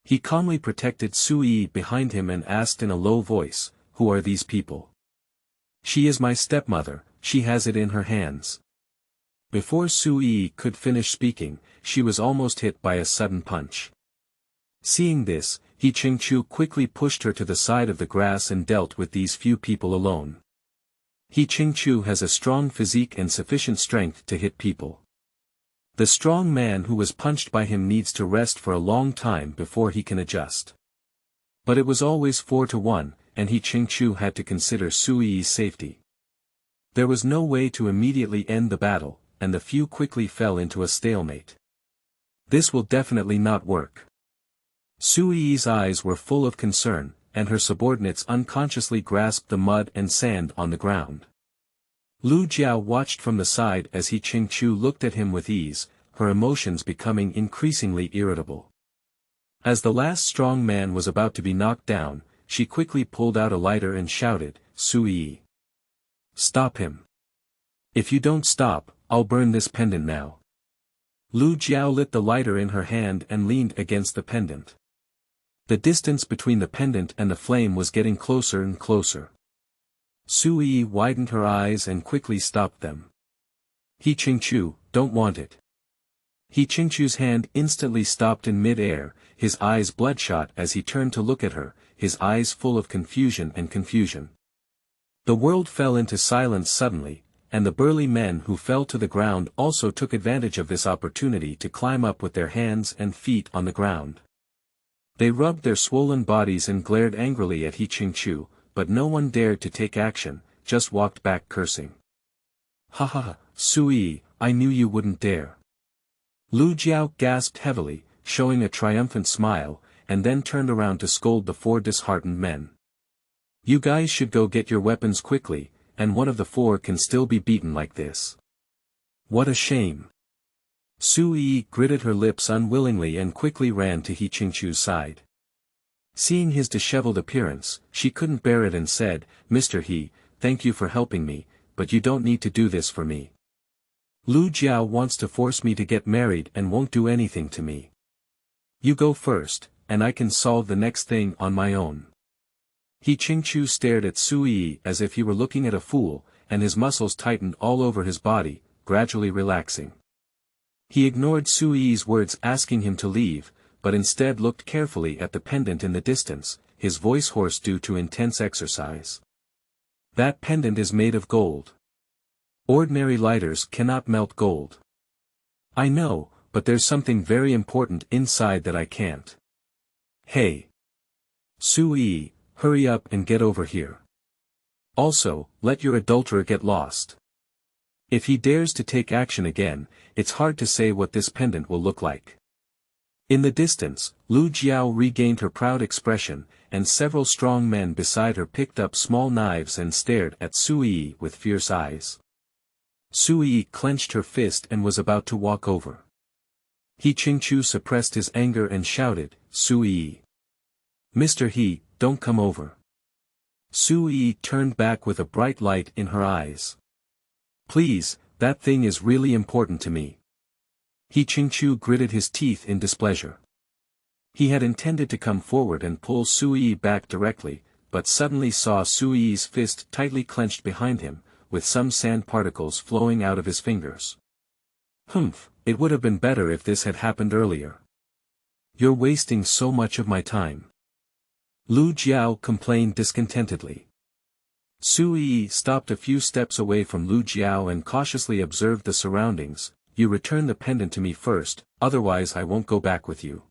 He calmly protected Su Yiyi behind him and asked in a low voice, "Who are these people?" "She is my stepmother, she has it in her hands." Before Su Yiyi could finish speaking, she was almost hit by a sudden punch. Seeing this, He Chengchu quickly pushed her to the side of the grass and dealt with these few people alone. He Chengchu has a strong physique and sufficient strength to hit people. The strong man who was punched by him needs to rest for a long time before he can adjust. But it was always 4-1, and He Chengchu had to consider Su Yiyi's safety. There was no way to immediately end the battle, and the few quickly fell into a stalemate. This will definitely not work. Su Yiyi's eyes were full of concern, and her subordinates unconsciously grasped the mud and sand on the ground. Lu Jiao watched from the side as He Chengchu looked at him with ease, her emotions becoming increasingly irritable. As the last strong man was about to be knocked down, she quickly pulled out a lighter and shouted, "Su Yiyi! Stop him! If you don't stop, I'll burn this pendant now." Lu Jiao lit the lighter in her hand and leaned against the pendant. The distance between the pendant and the flame was getting closer and closer. Su Yiyi widened her eyes and quickly stopped them. "He Chengchu, don't want it." He Chengchu's hand instantly stopped in mid-air, his eyes bloodshot as he turned to look at her, his eyes full of confusion and confusion. The world fell into silence suddenly, and the burly men who fell to the ground also took advantage of this opportunity to climb up with their hands and feet on the ground. They rubbed their swollen bodies and glared angrily at He Chengchu, but no one dared to take action, just walked back cursing. "Ha ha ha, Su Yiyi, I knew you wouldn't dare." Lu Jiao gasped heavily, showing a triumphant smile, and then turned around to scold the four disheartened men. "You guys should go get your weapons quickly, and one of the four can still be beaten like this. What a shame." Su Yiyi gritted her lips unwillingly and quickly ran to He Chengchu's side. Seeing his disheveled appearance, she couldn't bear it and said, "Mr. He, thank you for helping me, but you don't need to do this for me. Lu Jiao wants to force me to get married and won't do anything to me. You go first, and I can solve the next thing on my own." He Chengchu stared at Su Yiyi as if he were looking at a fool, and his muscles tightened all over his body, gradually relaxing. He ignored Su Yi's words asking him to leave, but instead looked carefully at the pendant in the distance, his voice hoarse due to intense exercise. That pendant is made of gold. Ordinary lighters cannot melt gold. I know, but there's something very important inside that I can't. Hey! Su Yi, hurry up and get over here. Also, let your adulterer get lost. If he dares to take action again, it's hard to say what this pendant will look like. In the distance, Lu Jiao regained her proud expression, and several strong men beside her picked up small knives and stared at Su Yi with fierce eyes. Su Yi clenched her fist and was about to walk over. He Chengchu suppressed his anger and shouted, Su Yi. Mr. He, don't come over. Su Yi turned back with a bright light in her eyes. Please, that thing is really important to me. He Chengchu gritted his teeth in displeasure. He had intended to come forward and pull Su Yi back directly, but suddenly saw Su Yi's fist tightly clenched behind him, with some sand particles flowing out of his fingers. Humph, it would have been better if this had happened earlier. You're wasting so much of my time. Lu Jiao complained discontentedly. Su Yi stopped a few steps away from Lu Jiao and cautiously observed the surroundings. You return the pendant to me first, otherwise I won't go back with you.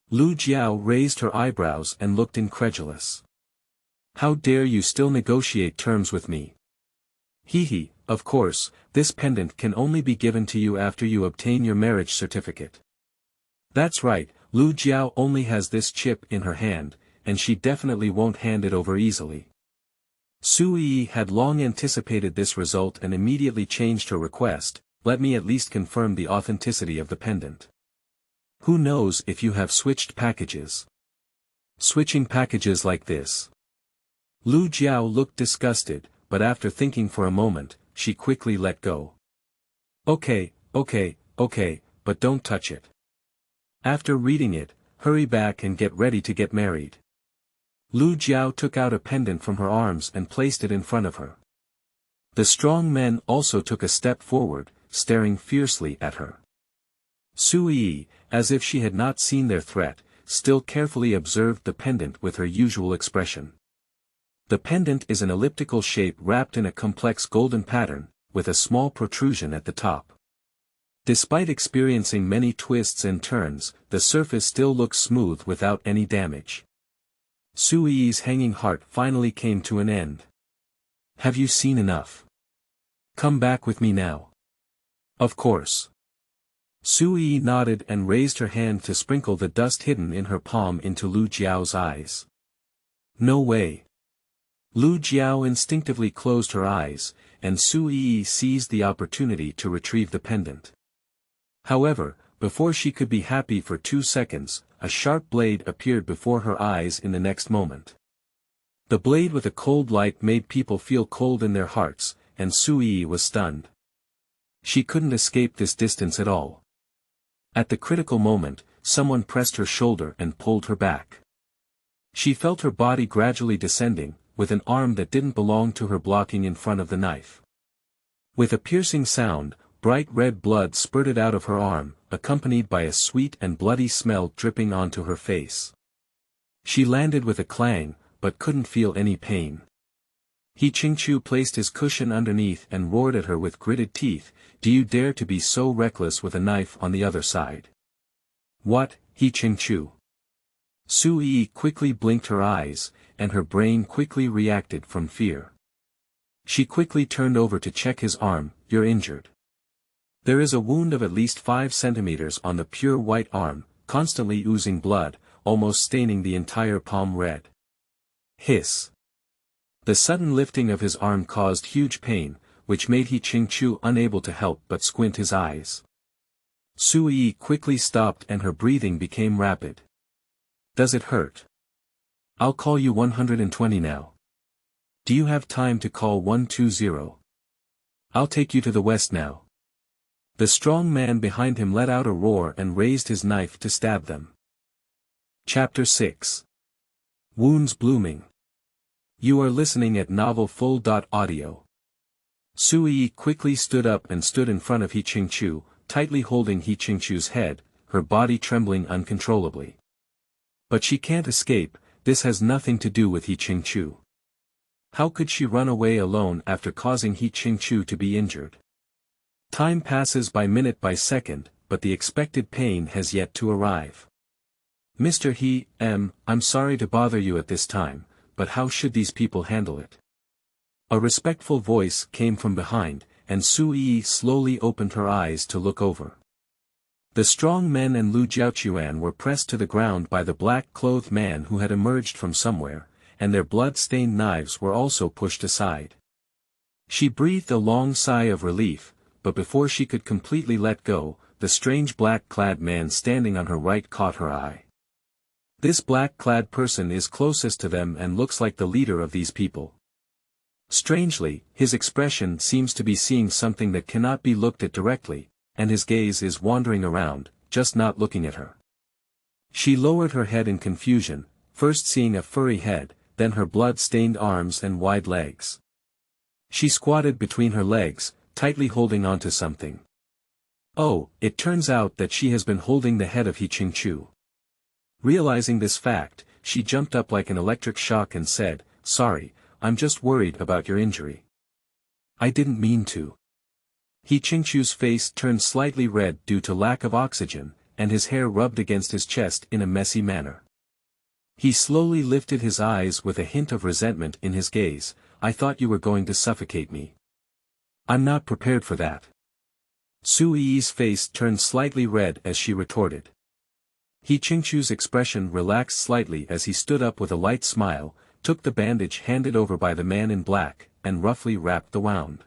Lu Jiao raised her eyebrows and looked incredulous. How dare you still negotiate terms with me? He, of course, this pendant can only be given to you after you obtain your marriage certificate. That's right, Lu Jiao only has this chip in her hand, and she definitely won't hand it over easily. Su Yi had long anticipated this result and immediately changed her request. Let me at least confirm the authenticity of the pendant. Who knows if you have switched packages? Switching packages like this. Lu Jiao looked disgusted, but after thinking for a moment, she quickly let go. Okay, but don't touch it. After reading it, hurry back and get ready to get married. Lu Jiao took out a pendant from her arms and placed it in front of her. The strong men also took a step forward, staring fiercely at her. Su Yi, as if she had not seen their threat, still carefully observed the pendant with her usual expression. The pendant is an elliptical shape wrapped in a complex golden pattern, with a small protrusion at the top. Despite experiencing many twists and turns, the surface still looks smooth without any damage. Su Yi's hanging heart finally came to an end. Have you seen enough? Come back with me now. Of course. Su Yi nodded and raised her hand to sprinkle the dust hidden in her palm into Lu Jiao's eyes. No way. Lu Jiao instinctively closed her eyes, and Su Yi seized the opportunity to retrieve the pendant. However, before she could be happy for 2 seconds, a sharp blade appeared before her eyes in the next moment. The blade with a cold light made people feel cold in their hearts, and Su Yi was stunned. She couldn't escape this distance at all. At the critical moment, someone pressed her shoulder and pulled her back. She felt her body gradually descending, with an arm that didn't belong to her blocking in front of the knife. With a piercing sound, bright red blood spurted out of her arm, accompanied by a sweet and bloody smell dripping onto her face. She landed with a clang, but couldn't feel any pain. He Chengchu placed his cushion underneath and roared at her with gritted teeth, Do you dare to be so reckless with a knife on the other side? What, He Chengchu? Su Yi quickly blinked her eyes, and her brain quickly reacted from fear. She quickly turned over to check his arm. You're injured. There is a wound of at least 5 centimeters on the pure white arm, constantly oozing blood, almost staining the entire palm red. Hiss. The sudden lifting of his arm caused huge pain, which made He Chengchu unable to help but squint his eyes. Su Yi quickly stopped and her breathing became rapid. Does it hurt? I'll call you 120 now. Do you have time to call 120? I'll take you to the west now. The strong man behind him let out a roar and raised his knife to stab them. Chapter 6. Wounds blooming. You are listening at novelfull.audio. Yiyi quickly stood up and stood in front of He Chengchu, tightly holding He Chengchu's head, her body trembling uncontrollably. But she can't escape, this has nothing to do with He Chengchu. How could she run away alone after causing He Chengchu to be injured? Time passes by minute by second, but the expected pain has yet to arrive. Mr. He, I'm sorry to bother you at this time, but how should these people handle it? A respectful voice came from behind, and Yiyi slowly opened her eyes to look over. The strong men and Lu Jiaochuan were pressed to the ground by the black-clothed man who had emerged from somewhere, and their blood-stained knives were also pushed aside. She breathed a long sigh of relief, but before she could completely let go, the strange black-clad man standing on her right caught her eye. This black-clad person is closest to them and looks like the leader of these people. Strangely, his expression seems to be seeing something that cannot be looked at directly, and his gaze is wandering around, just not looking at her. She lowered her head in confusion, first seeing a furry head, then her blood-stained arms and wide legs. She squatted between her legs, tightly holding onto something. Oh, it turns out that she has been holding the head of He Chengchu. Realizing this fact, she jumped up like an electric shock and said, "Sorry, I'm just worried about your injury. I didn't mean to." He Chengchu's face turned slightly red due to lack of oxygen, and his hair rubbed against his chest in a messy manner. He slowly lifted his eyes with a hint of resentment in his gaze. "I thought you were going to suffocate me. I'm not prepared for that." Yiyi's face turned slightly red as she retorted. He Chengchu's expression relaxed slightly as he stood up with a light smile, took the bandage handed over by the man in black, and roughly wrapped the wound.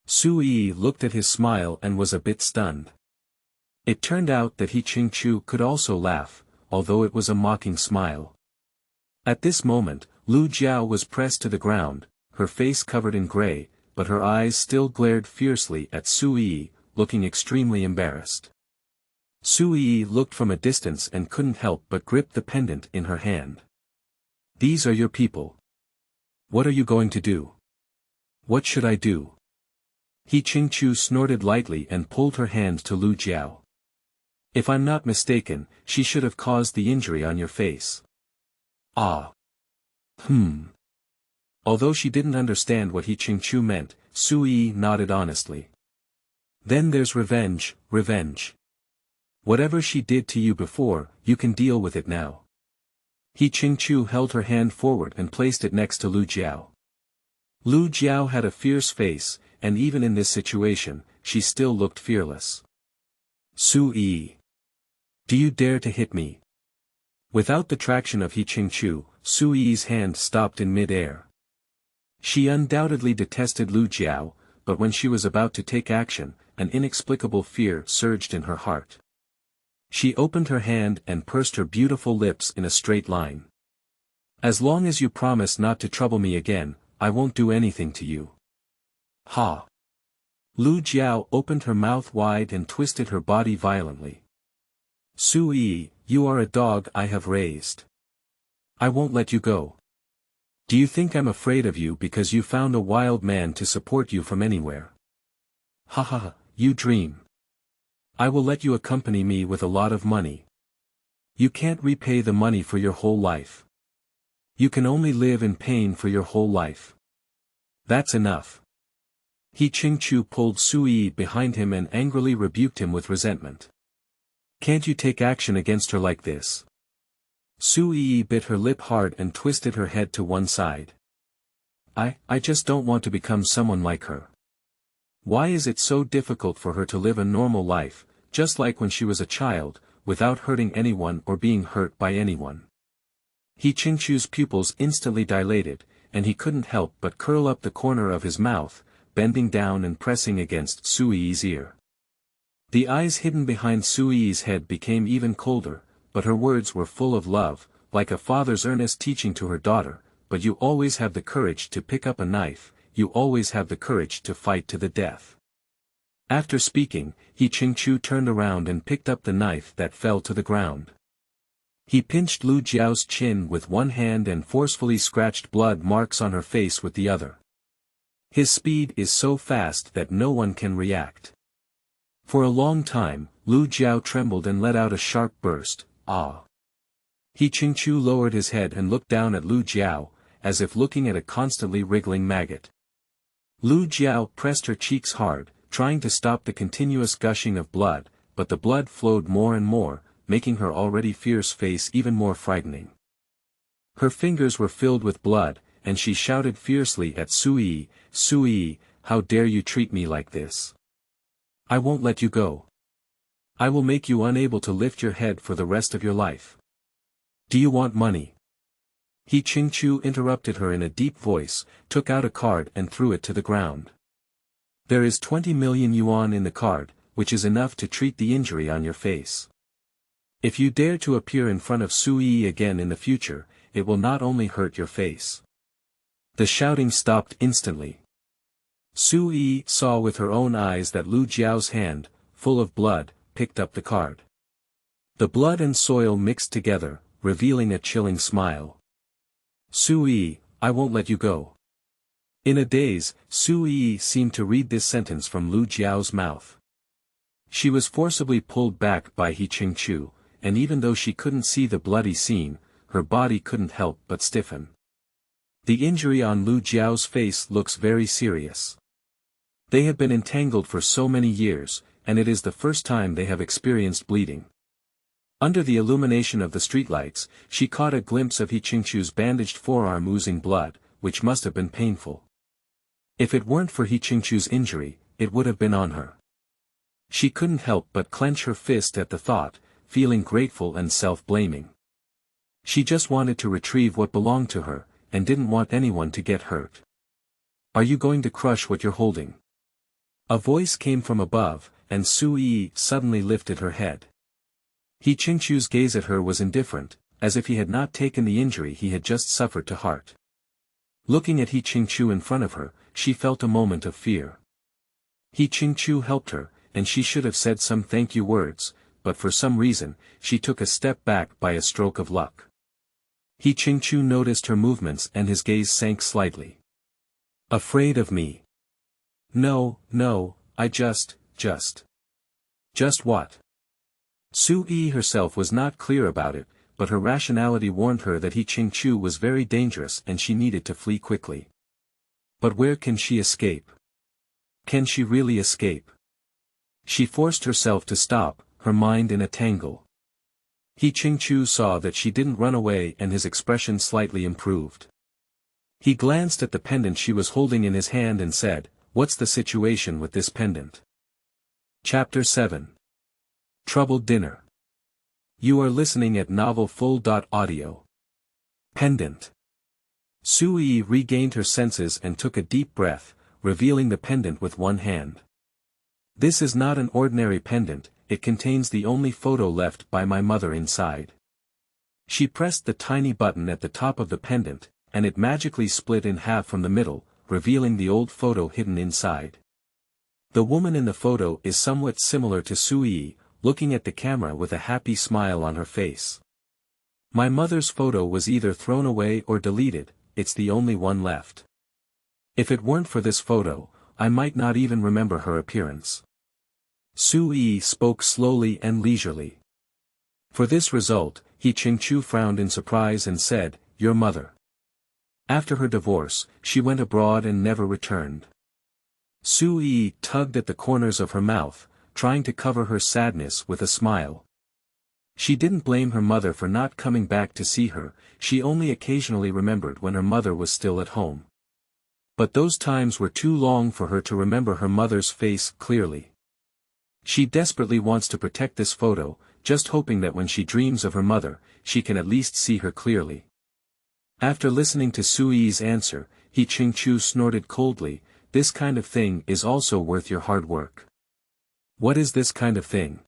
Yiyi looked at his smile and was a bit stunned. It turned out that He Chengchu could also laugh, although it was a mocking smile. At this moment, Lu Jiao was pressed to the ground, her face covered in gray, but her eyes still glared fiercely at Yiyi, looking extremely embarrassed. Yiyi looked from a distance and couldn't help but grip the pendant in her hand. "These are your people. What are you going to do? What should I do?" He Chengchu snorted lightly and pulled her hand to Lu Jiao. "If I'm not mistaken, she should have caused the injury on your face." "Ah. Although she didn't understand what He Chengchu meant, Yiyi nodded honestly. "Then there's revenge. Whatever she did to you before, you can deal with it now." He Chengchu held her hand forward and placed it next to Lu Jiao. Lu Jiao had a fierce face, and even in this situation, she still looked fearless. "Yiyi. Do you dare to hit me?" Without the traction of He Chengchu, Yiyi's hand stopped in mid-air. She undoubtedly detested Lu Jiao, but when she was about to take action, an inexplicable fear surged in her heart. She opened her hand and pursed her beautiful lips in a straight line. "As long as you promise not to trouble me again, I won't do anything to you." "Ha!" Lu Jiao opened her mouth wide and twisted her body violently. "Yiyi, you are a dog I have raised. I won't let you go. Do you think I'm afraid of you because you found a wild man to support you from anywhere? Ha ha, you dream. I will let you accompany me with a lot of money. You can't repay the money for your whole life. You can only live in pain for your whole life. That's enough." He Chengchu pulled Yiyi behind him and angrily rebuked him with resentment. "Can't you take action against her like this?" Yiyi bit her lip hard and twisted her head to one side. I just don't want to become someone like her. Why is it so difficult for her to live a normal life, just like when she was a child, without hurting anyone or being hurt by anyone?" He Chengchu's pupils instantly dilated, and he couldn't help but curl up the corner of his mouth, bending down and pressing against Yiyi's ear. The eyes hidden behind Yiyi's head became even colder, but her words were full of love, like a father's earnest teaching to her daughter. "But you always have the courage to pick up a knife, you always have the courage to fight to the death." After speaking, He Chengchu turned around and picked up the knife that fell to the ground. He pinched Lu Jiao's chin with one hand and forcefully scratched blood marks on her face with the other. His speed is so fast that no one can react. For a long time, Lu Jiao trembled and let out a sharp burst, ah. He Chengchu lowered his head and looked down at Lu Jiao, as if looking at a constantly wriggling maggot. Lu Jiao pressed her cheeks hard, trying to stop the continuous gushing of blood, but the blood flowed more and more, making her already fierce face even more frightening. Her fingers were filled with blood, and she shouted fiercely at Sui, Sui, how dare you treat me like this? I won't let you go. I will make you unable to lift your head for the rest of your life. Do you want money? He Chengchu interrupted her in a deep voice, took out a card and threw it to the ground. There is 20 million yuan in the card, which is enough to treat the injury on your face. If you dare to appear in front of Sui again in the future, it will not only hurt your face. The shouting stopped instantly. Sui saw with her own eyes that Lu Jiao's hand, full of blood, picked up the card. The blood and soil mixed together, revealing a chilling smile. Sui, I won't let you go. In a daze, Sui seemed to read this sentence from Lu Jiao's mouth. She was forcibly pulled back by He Chengchu, and even though she couldn't see the bloody scene, her body couldn't help but stiffen. The injury on Lu Jiao's face looks very serious. They have been entangled for so many years, and it is the first time they have experienced bleeding. Under the illumination of the streetlights, she caught a glimpse of He Chengchu's bandaged forearm oozing blood, which must have been painful. If it weren't for He Chengchu's injury, it would have been on her. She couldn't help but clench her fist at the thought, feeling grateful and self-blaming. She just wanted to retrieve what belonged to her, and didn't want anyone to get hurt. Are you going to crush what you're holding? A voice came from above, and Sui suddenly lifted her head. He Chengchu's gaze at her was indifferent, as if he had not taken the injury he had just suffered to heart. Looking at He Chengchu in front of her, she felt a moment of fear. He Chengchu helped her, and she should have said some thank you words, but for some reason, she took a step back by a stroke of luck. He Chengchu noticed her movements and his gaze sank slightly. Afraid of me? No, I just what? Sui herself was not clear about it, but her rationality warned her that He Chengchu was very dangerous and she needed to flee quickly. But where can she escape? Can she really escape? She forced herself to stop, her mind in a tangle. He Chengchu saw that she didn't run away and his expression slightly improved. He glanced at the pendant she was holding in his hand and said, "What's the situation with this pendant?" Chapter 7. Troubled Dinner. You are listening at Novel Full.audio. Pendant. Sui regained her senses and took a deep breath, revealing the pendant with one hand. This is not an ordinary pendant, it contains the only photo left by my mother inside. She pressed the tiny button at the top of the pendant, and it magically split in half from the middle, revealing the old photo hidden inside. The woman in the photo is somewhat similar to Sui, looking at the camera with a happy smile on her face. My mother's photo was either thrown away or deleted, it's the only one left. If it weren't for this photo, I might not even remember her appearance. Sui spoke slowly and leisurely. For this result, He Chengchu frowned in surprise and said, "Your mother." After her divorce, she went abroad and never returned. Sui tugged at the corners of her mouth, trying to cover her sadness with a smile. She didn't blame her mother for not coming back to see her, she only occasionally remembered when her mother was still at home. But those times were too long for her to remember her mother's face clearly. She desperately wants to protect this photo, just hoping that when she dreams of her mother, she can at least see her clearly. After listening to Sui's answer, He Chengchu snorted coldly, "This kind of thing is also worth your hard work." "What is this kind of thing?"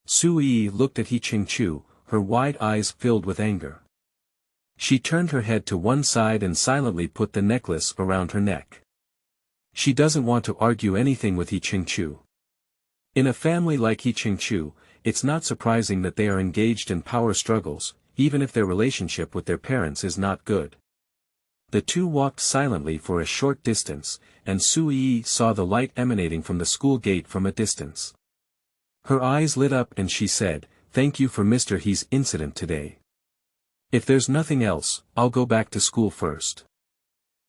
Sui looked at He Chengchu, her wide eyes filled with anger. She turned her head to one side and silently put the necklace around her neck. She doesn't want to argue anything with He Chengchu. In a family like He Chengchu, it's not surprising that they are engaged in power struggles, even if their relationship with their parents is not good. The two walked silently for a short distance, and Yiyi saw the light emanating from the school gate from a distance. Her eyes lit up and she said, "Thank you for Mr. He's incident today. If there's nothing else, I'll go back to school first."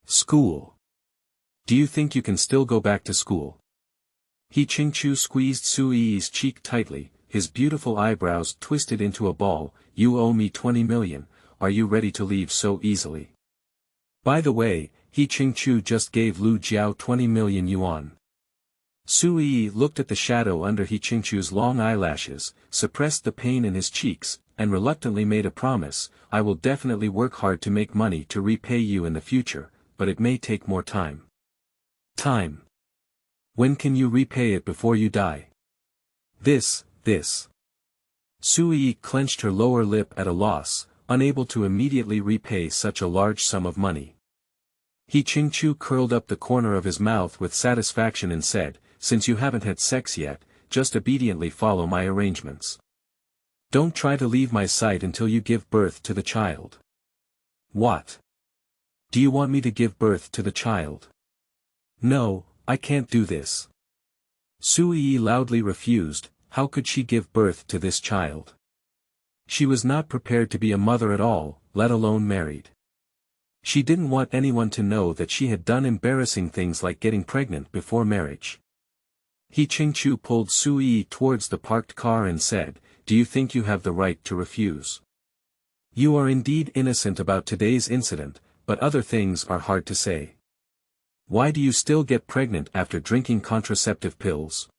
"School? Do you think you can still go back to school?" He Chengchu squeezed Yiyi's cheek tightly, his beautiful eyebrows twisted into a ball. "You owe me 20 million, are you ready to leave so easily? By the way, He Chengchu just gave Lu Jiao 20 million yuan. Yiyi looked at the shadow under He Chengchu's long eyelashes, suppressed the pain in his cheeks, and reluctantly made a promise, "I will definitely work hard to make money to repay you in the future, but it may take more time." "Time? When can you repay it before you die?" This. Yiyi clenched her lower lip at a loss, unable to immediately repay such a large sum of money. He Chengchu curled up the corner of his mouth with satisfaction and said, "Since you haven't had sex yet, just obediently follow my arrangements. Don't try to leave my sight until you give birth to the child." "What? Do you want me to give birth to the child?" "No, I can't do this." Yiyi loudly refused. How could she give birth to this child? She was not prepared to be a mother at all, let alone married. She didn't want anyone to know that she had done embarrassing things like getting pregnant before marriage. He Chengchu pulled Yiyi towards the parked car and said, "Do you think you have the right to refuse? You are indeed innocent about today's incident, but other things are hard to say. Why do you still get pregnant after drinking contraceptive pills?"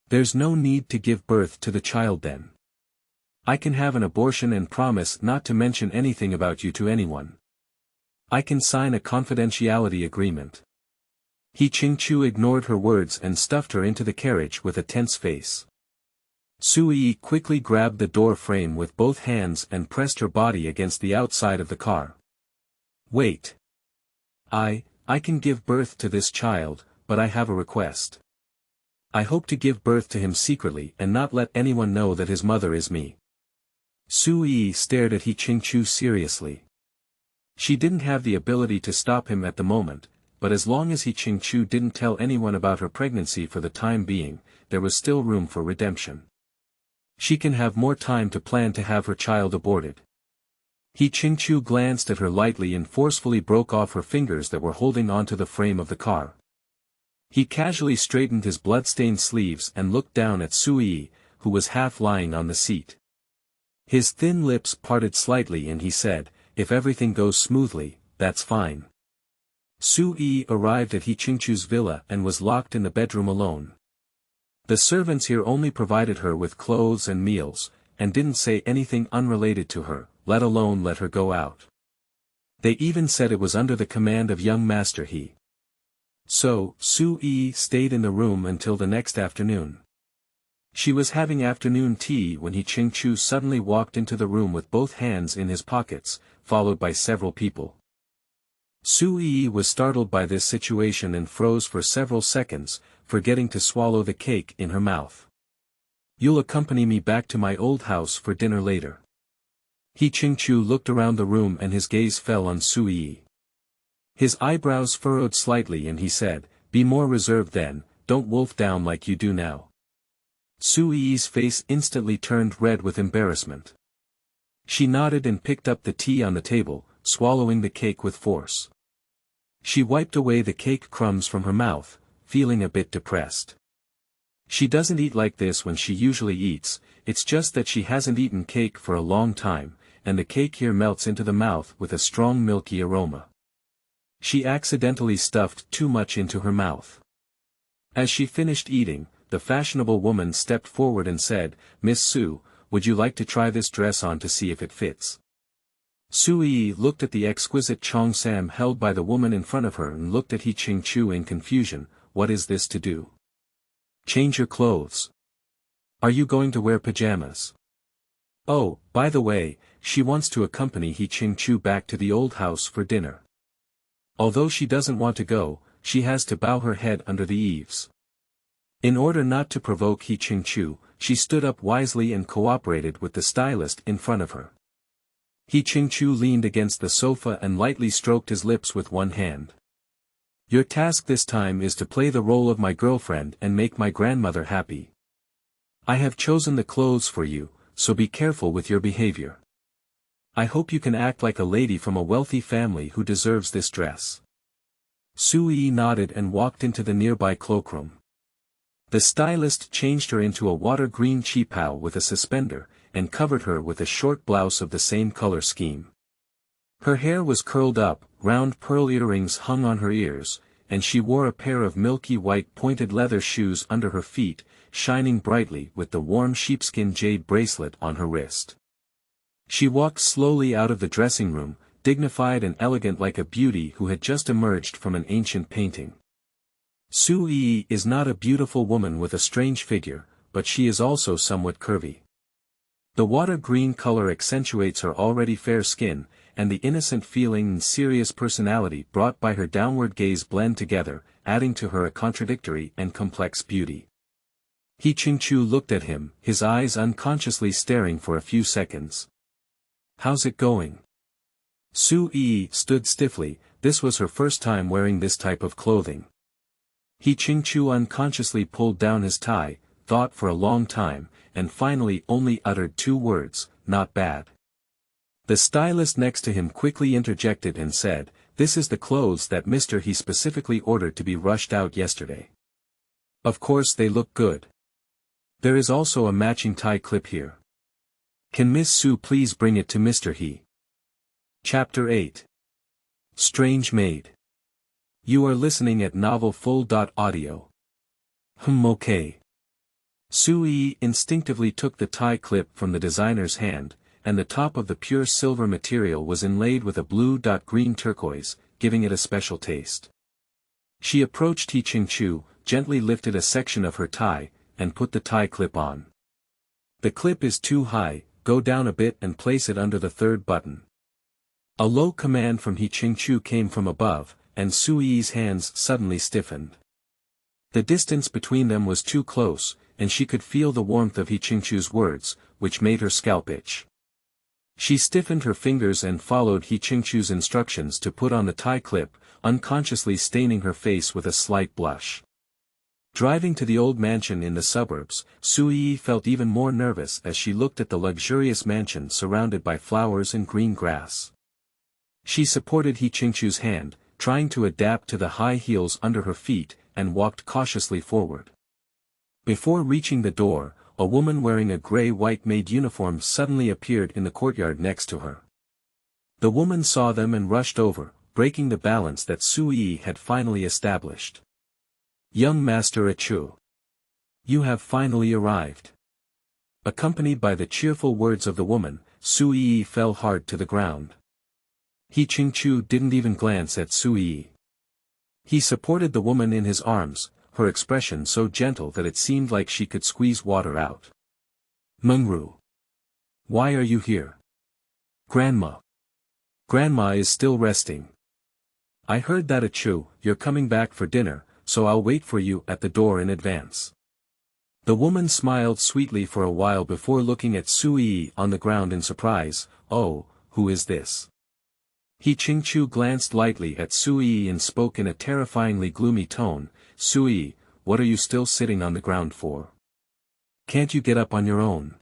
"There's no need to give birth to the child then. I can have an abortion and promise not to mention anything about you to anyone. I can sign a confidentiality agreement." He Chengchu ignored her words and stuffed her into the carriage with a tense face. Yiyi quickly grabbed the door frame with both hands and pressed her body against the outside of the car. "Wait. I can give birth to this child, but I have a request. I hope to give birth to him secretly and not let anyone know that his mother is me." Yiyi stared at He Chengchu seriously. She didn't have the ability to stop him at the moment, but as long as He Chengchu didn't tell anyone about her pregnancy for the time being, there was still room for redemption. She can have more time to plan to have her child aborted. He Chengchu glanced at her lightly and forcefully broke off her fingers that were holding onto the frame of the car. He casually straightened his blood-stained sleeves and looked down at Yiyi, who was half lying on the seat. His thin lips parted slightly and he said, "If everything goes smoothly, that's fine." Yiyi arrived at He Chengchu's villa and was locked in the bedroom alone. The servants here only provided her with clothes and meals, and didn't say anything unrelated to her, let alone let her go out. They even said it was under the command of young Master He. So, Yiyi stayed in the room until the next afternoon. She was having afternoon tea when He Chengchu suddenly walked into the room with both hands in his pockets, followed by several people. Yiyi was startled by this situation and froze for several seconds, forgetting to swallow the cake in her mouth. "You'll accompany me back to my old house for dinner later." He Chengchu looked around the room and his gaze fell on Yiyi. His eyebrows furrowed slightly and he said, "Be more reserved then, don't wolf down like you do now." Yiyi's face instantly turned red with embarrassment. She nodded and picked up the tea on the table, swallowing the cake with force. She wiped away the cake crumbs from her mouth, feeling a bit depressed. She doesn't eat like this when she usually eats, it's just that she hasn't eaten cake for a long time, and the cake here melts into the mouth with a strong milky aroma. She accidentally stuffed too much into her mouth. As she finished eating, the fashionable woman stepped forward and said, "Miss Su, would you like to try this dress on to see if it fits?" Yiyi looked at the exquisite cheongsam held by the woman in front of her and looked at He Chengchu in confusion. "What is this to do? Change your clothes. Are you going to wear pajamas?" "Oh, by the way, she wants to accompany He Chengchu back to the old house for dinner. Although she doesn't want to go, she has to bow her head under the eaves." In order not to provoke He Chengchu, she stood up wisely and cooperated with the stylist in front of her. He Chengchu leaned against the sofa and lightly stroked his lips with one hand. Your task this time is to play the role of my girlfriend and make my grandmother happy. I have chosen the clothes for you, so be careful with your behavior. I hope you can act like a lady from a wealthy family who deserves this dress. Yiyi nodded and walked into the nearby cloakroom. The stylist changed her into a water-green qipao with a suspender, and covered her with a short blouse of the same color scheme. Her hair was curled up, round pearl earrings hung on her ears, and she wore a pair of milky white pointed leather shoes under her feet, shining brightly with the warm sheepskin jade bracelet on her wrist. She walked slowly out of the dressing room, dignified and elegant like a beauty who had just emerged from an ancient painting. Yiyi is not a beautiful woman with a strange figure, but she is also somewhat curvy. The water green color accentuates her already fair skin, and the innocent feeling and serious personality brought by her downward gaze blend together, adding to her a contradictory and complex beauty. He Chengchu looked at him, his eyes unconsciously staring for a few seconds. How's it going? Yiyi stood stiffly, this was her first time wearing this type of clothing. He Chengchu unconsciously pulled down his tie, thought for a long time, and finally only uttered two words, not bad. The stylist next to him quickly interjected and said, this is the clothes that Mr. He specifically ordered to be rushed out yesterday. Of course they look good. There is also a matching tie clip here. Can Miss Su please bring it to Mr. He? Chapter 8. Strange Maid. You are listening at novelfull.audio. Okay. Yiyi instinctively took the tie clip from the designer's hand, and the top of the pure silver material was inlaid with a blue-green turquoise, giving it a special taste. She approached He Chengchu, gently lifted a section of her tie, and put the tie clip on. The clip is too high, go down a bit and place it under the third button. A low command from He Chengchu came from above, and Yiyi's hands suddenly stiffened. The distance between them was too close, and she could feel the warmth of He Chengchu's words, which made her scalp itch. She stiffened her fingers and followed He Chengchu's instructions to put on the tie clip, unconsciously staining her face with a slight blush. Driving to the old mansion in the suburbs, Yiyi felt even more nervous as she looked at the luxurious mansion surrounded by flowers and green grass. She supported He Chengchu's hand, trying to adapt to the high heels under her feet, and walked cautiously forward. Before reaching the door, a woman wearing a gray-white maid uniform suddenly appeared in the courtyard next to her. The woman saw them and rushed over, breaking the balance that Yiyi had finally established. Young Master Achu. You have finally arrived. Accompanied by the cheerful words of the woman, Yiyi fell hard to the ground. He Chengchu didn't even glance at Yiyi. He supported the woman in his arms, her expression so gentle that it seemed like she could squeeze water out. Mengru. Why are you here? Grandma. Grandma is still resting. I heard that Achu, you're coming back for dinner, so I'll wait for you at the door in advance. The woman smiled sweetly for a while before looking at Yiyi on the ground in surprise. Oh, who is this? He Chengchu glanced lightly at Yiyi and spoke in a terrifyingly gloomy tone. Yiyi, what are you still sitting on the ground for? Can't you get up on your own?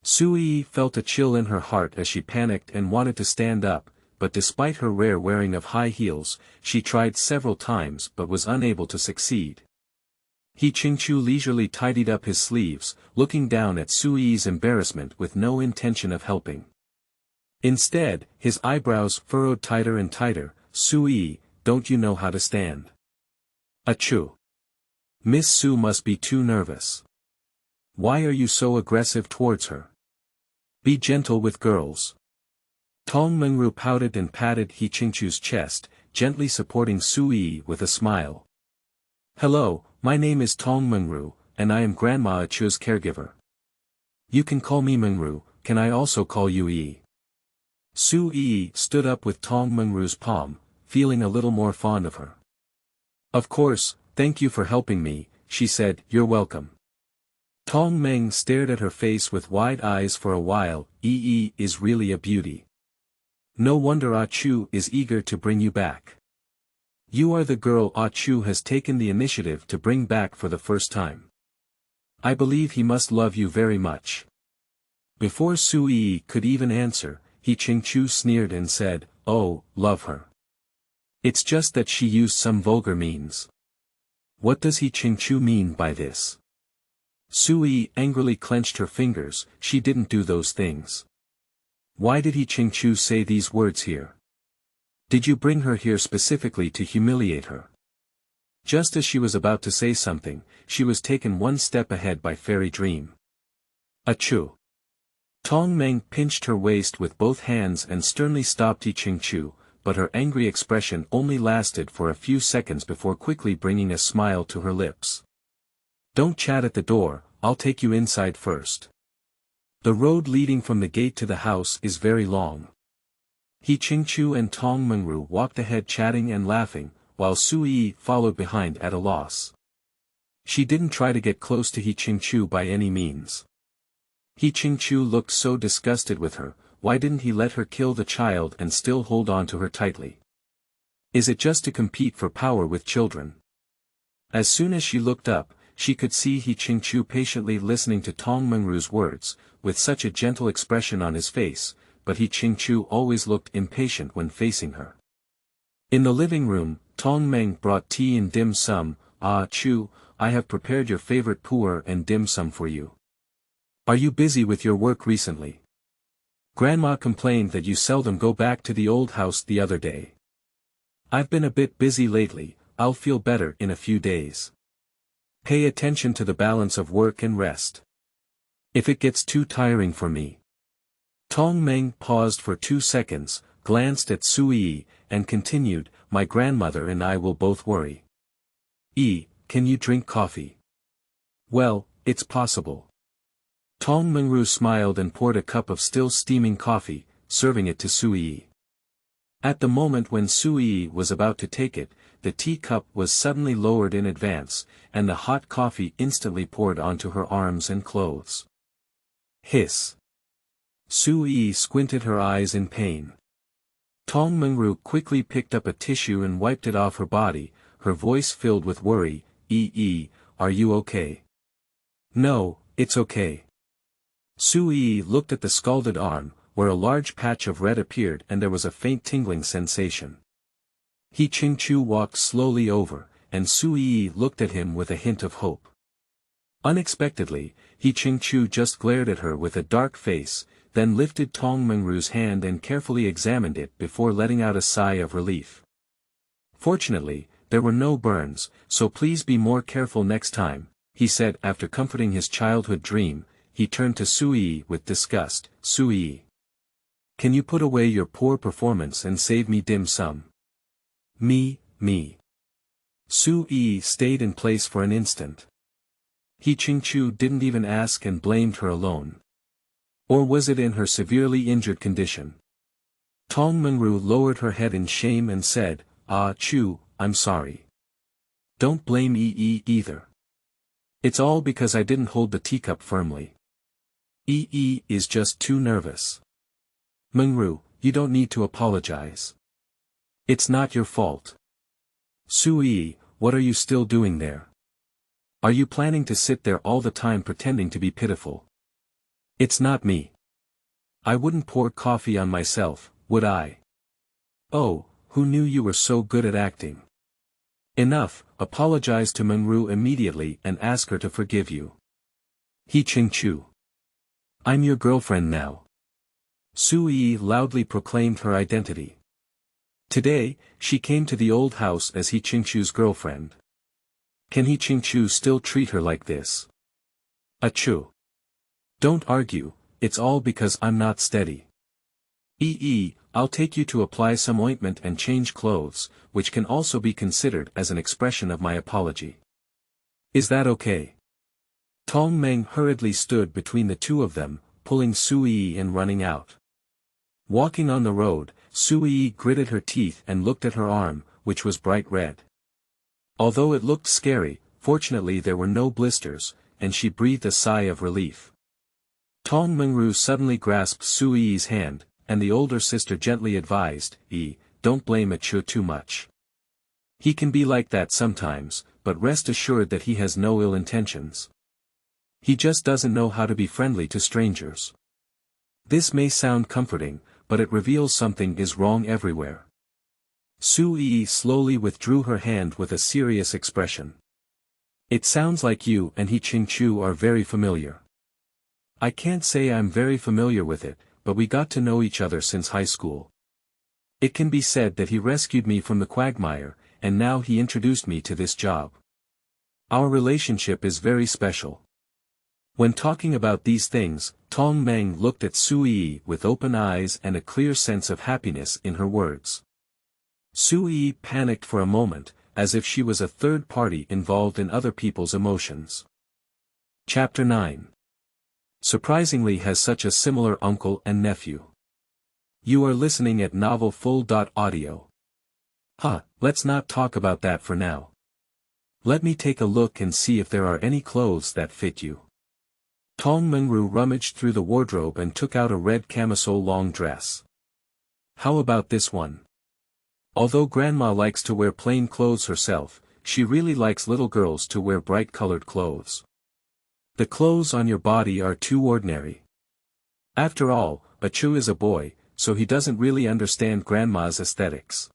Yiyi felt a chill in her heart as she panicked and wanted to stand up, but despite her rare wearing of high heels, she tried several times but was unable to succeed. He Chengchu leisurely tidied up his sleeves, looking down at Yiyi's embarrassment with no intention of helping. Instead, his eyebrows furrowed tighter and tighter. Yiyi, don't you know how to stand? Achu. Miss Su must be too nervous. Why are you so aggressive towards her? Be gentle with girls. Tong Mengru pouted and patted He Chengchu's chest, gently supporting Yiyi with a smile. Hello, my name is Tong Mengru, and I am Grandma Achu's caregiver. You can call me Mengru, can I also call you Yi? Yiyi stood up with Tong Mengru's palm, feeling a little more fond of her. Of course, thank you for helping me, she said. You're welcome. Tong Meng stared at her face with wide eyes for a while. Yiyi is really a beauty. No wonder Ah Chu is eager to bring you back. You are the girl Ah Chu has taken the initiative to bring back for the first time. I believe he must love you very much. Before Su Yi could even answer, He Chengchu sneered and said, "Oh, love her. It's just that she used some vulgar means." What does He Chengchu mean by this? Su Yi angrily clenched her fingers. She didn't do those things. Why did He Chengchu say these words here? Did you bring her here specifically to humiliate her? Just as she was about to say something, she was taken one step ahead by Fairy Dream. Achoo! Tong Meng pinched her waist with both hands and sternly stopped He Chengchu, but her angry expression only lasted for a few seconds before quickly bringing a smile to her lips. Don't chat at the door, I'll take you inside first. The road leading from the gate to the house is very long. He Chengchu and Tong Mengru walked ahead chatting and laughing, while Su Yi followed behind at a loss. She didn't try to get close to He Chengchu by any means. He Chengchu looked so disgusted with her. Why didn't he let her kill the child and still hold on to her tightly? Is it just to compete for power with children? As soon as she looked up, she could see He Chengchu patiently listening to Tong Mengru's words, with such a gentle expression on his face, but He Chengchu always looked impatient when facing her. In the living room, Tong Meng brought tea and dim sum. Ah Chu, I have prepared your favorite pu'er and dim sum for you. Are you busy with your work recently? Grandma complained that you seldom go back to the old house the other day. I've been a bit busy lately, I'll feel better in a few days. Pay attention to the balance of work and rest. If it gets too tiring for me. Tong Meng paused for 2 seconds, glanced at Su Yi, and continued, my grandmother and I will both worry. Can you drink coffee? Well, it's possible. Tong Mengru smiled and poured a cup of still steaming coffee, serving it to Su Yi. At the moment when Su Yi was about to take it, the teacup was suddenly lowered in advance, and the hot coffee instantly poured onto her arms and clothes. Hiss. Su Yi squinted her eyes in pain. Tong Mengru quickly picked up a tissue and wiped it off her body, her voice filled with worry. Are you okay? No, it's okay. Su Yi looked at the scalded arm, where a large patch of red appeared and there was a faint tingling sensation. He Chengchu walked slowly over, and Su Yi looked at him with a hint of hope. Unexpectedly, He Chengchu just glared at her with a dark face, then lifted Tong Mengru's hand and carefully examined it before letting out a sigh of relief. Fortunately, there were no burns, so please be more careful next time, he said after comforting his childhood dream. He turned to Su Yi with disgust. Su Yi, can you put away your poor performance and save me dim sum? Me. Su Yi stayed in place for an instant. He Chengchu didn't even ask and blamed her alone. Or was it in her severely injured condition? Tong Mengru lowered her head in shame and said, Ah Chu, I'm sorry. Don't blame Yiyi either. It's all because I didn't hold the teacup firmly. Yiyi is just too nervous. Mengru, you don't need to apologize. It's not your fault. Su Yi, what are you still doing there? Are you planning to sit there all the time pretending to be pitiful? It's not me. I wouldn't pour coffee on myself, would I? Oh, who knew you were so good at acting? Enough, apologize to Mengru immediately and ask her to forgive you. He Chengchu. I'm your girlfriend now. Su Yi loudly proclaimed her identity. Today, she came to the old house as He Chengchu's girlfriend. Can He Chengchu still treat her like this? Achoo. Don't argue, it's all because I'm not steady. I'll take you to apply some ointment and change clothes, which can also be considered as an expression of my apology. Is that okay? Tong Meng hurriedly stood between the two of them, pulling Su Yi and running out. Walking on the road, Su Yi gritted her teeth and looked at her arm, which was bright red. Although it looked scary, fortunately there were no blisters, and she breathed a sigh of relief. Tong Mengru suddenly grasped Su Yi's hand. and the older sister gently advised, don't blame Chu too much. He can be like that sometimes, but rest assured that he has no ill intentions. He just doesn't know how to be friendly to strangers. This may sound comforting, but it reveals something is wrong everywhere. Yiyi slowly withdrew her hand with a serious expression. It sounds like you and He Chengchu are very familiar. I can't say I'm very familiar with it, but we got to know each other since high school. It can be said that he rescued me from the quagmire, and now he introduced me to this job. Our relationship is very special. When talking about these things, Tong Meng looked at Yiyi with open eyes and a clear sense of happiness in her words. Yiyi panicked for a moment, as if she was a third party involved in other people's emotions. Chapter 9. Surprisingly has such a similar uncle and nephew. You are listening at Novel Full.audio. Let's not talk about that for now. Let me take a look and see if there are any clothes that fit you. Tong Mengru rummaged through the wardrobe and took out a red camisole long dress. How about this one? Although Grandma likes to wear plain clothes herself, she really likes little girls to wear bright-colored clothes. The clothes on your body are too ordinary. After all, Chu is a boy, so he doesn't really understand Grandma's aesthetics.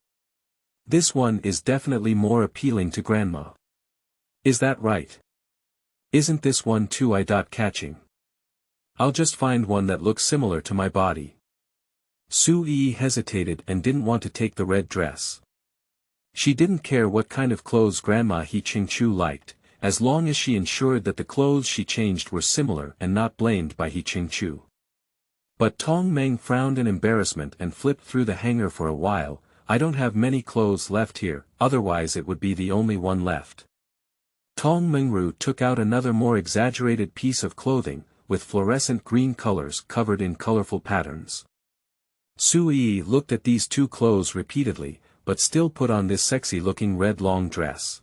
This one is definitely more appealing to Grandma. Is that right? Isn't this one too eye-catching? I'll just find one that looks similar to my body. Yiyi hesitated and didn't want to take the red dress. She didn't care what kind of clothes Grandma He Chengchu liked, as long as she ensured that the clothes she changed were similar and not blamed by He Chengchu. But Tong Meng frowned in embarrassment and flipped through the hanger for a while. I don't have many clothes left here, otherwise it would be the only one left. Tong Mengru took out another more exaggerated piece of clothing, with fluorescent green colors covered in colorful patterns. Yiyi looked at these two clothes repeatedly, but still put on this sexy-looking red long dress.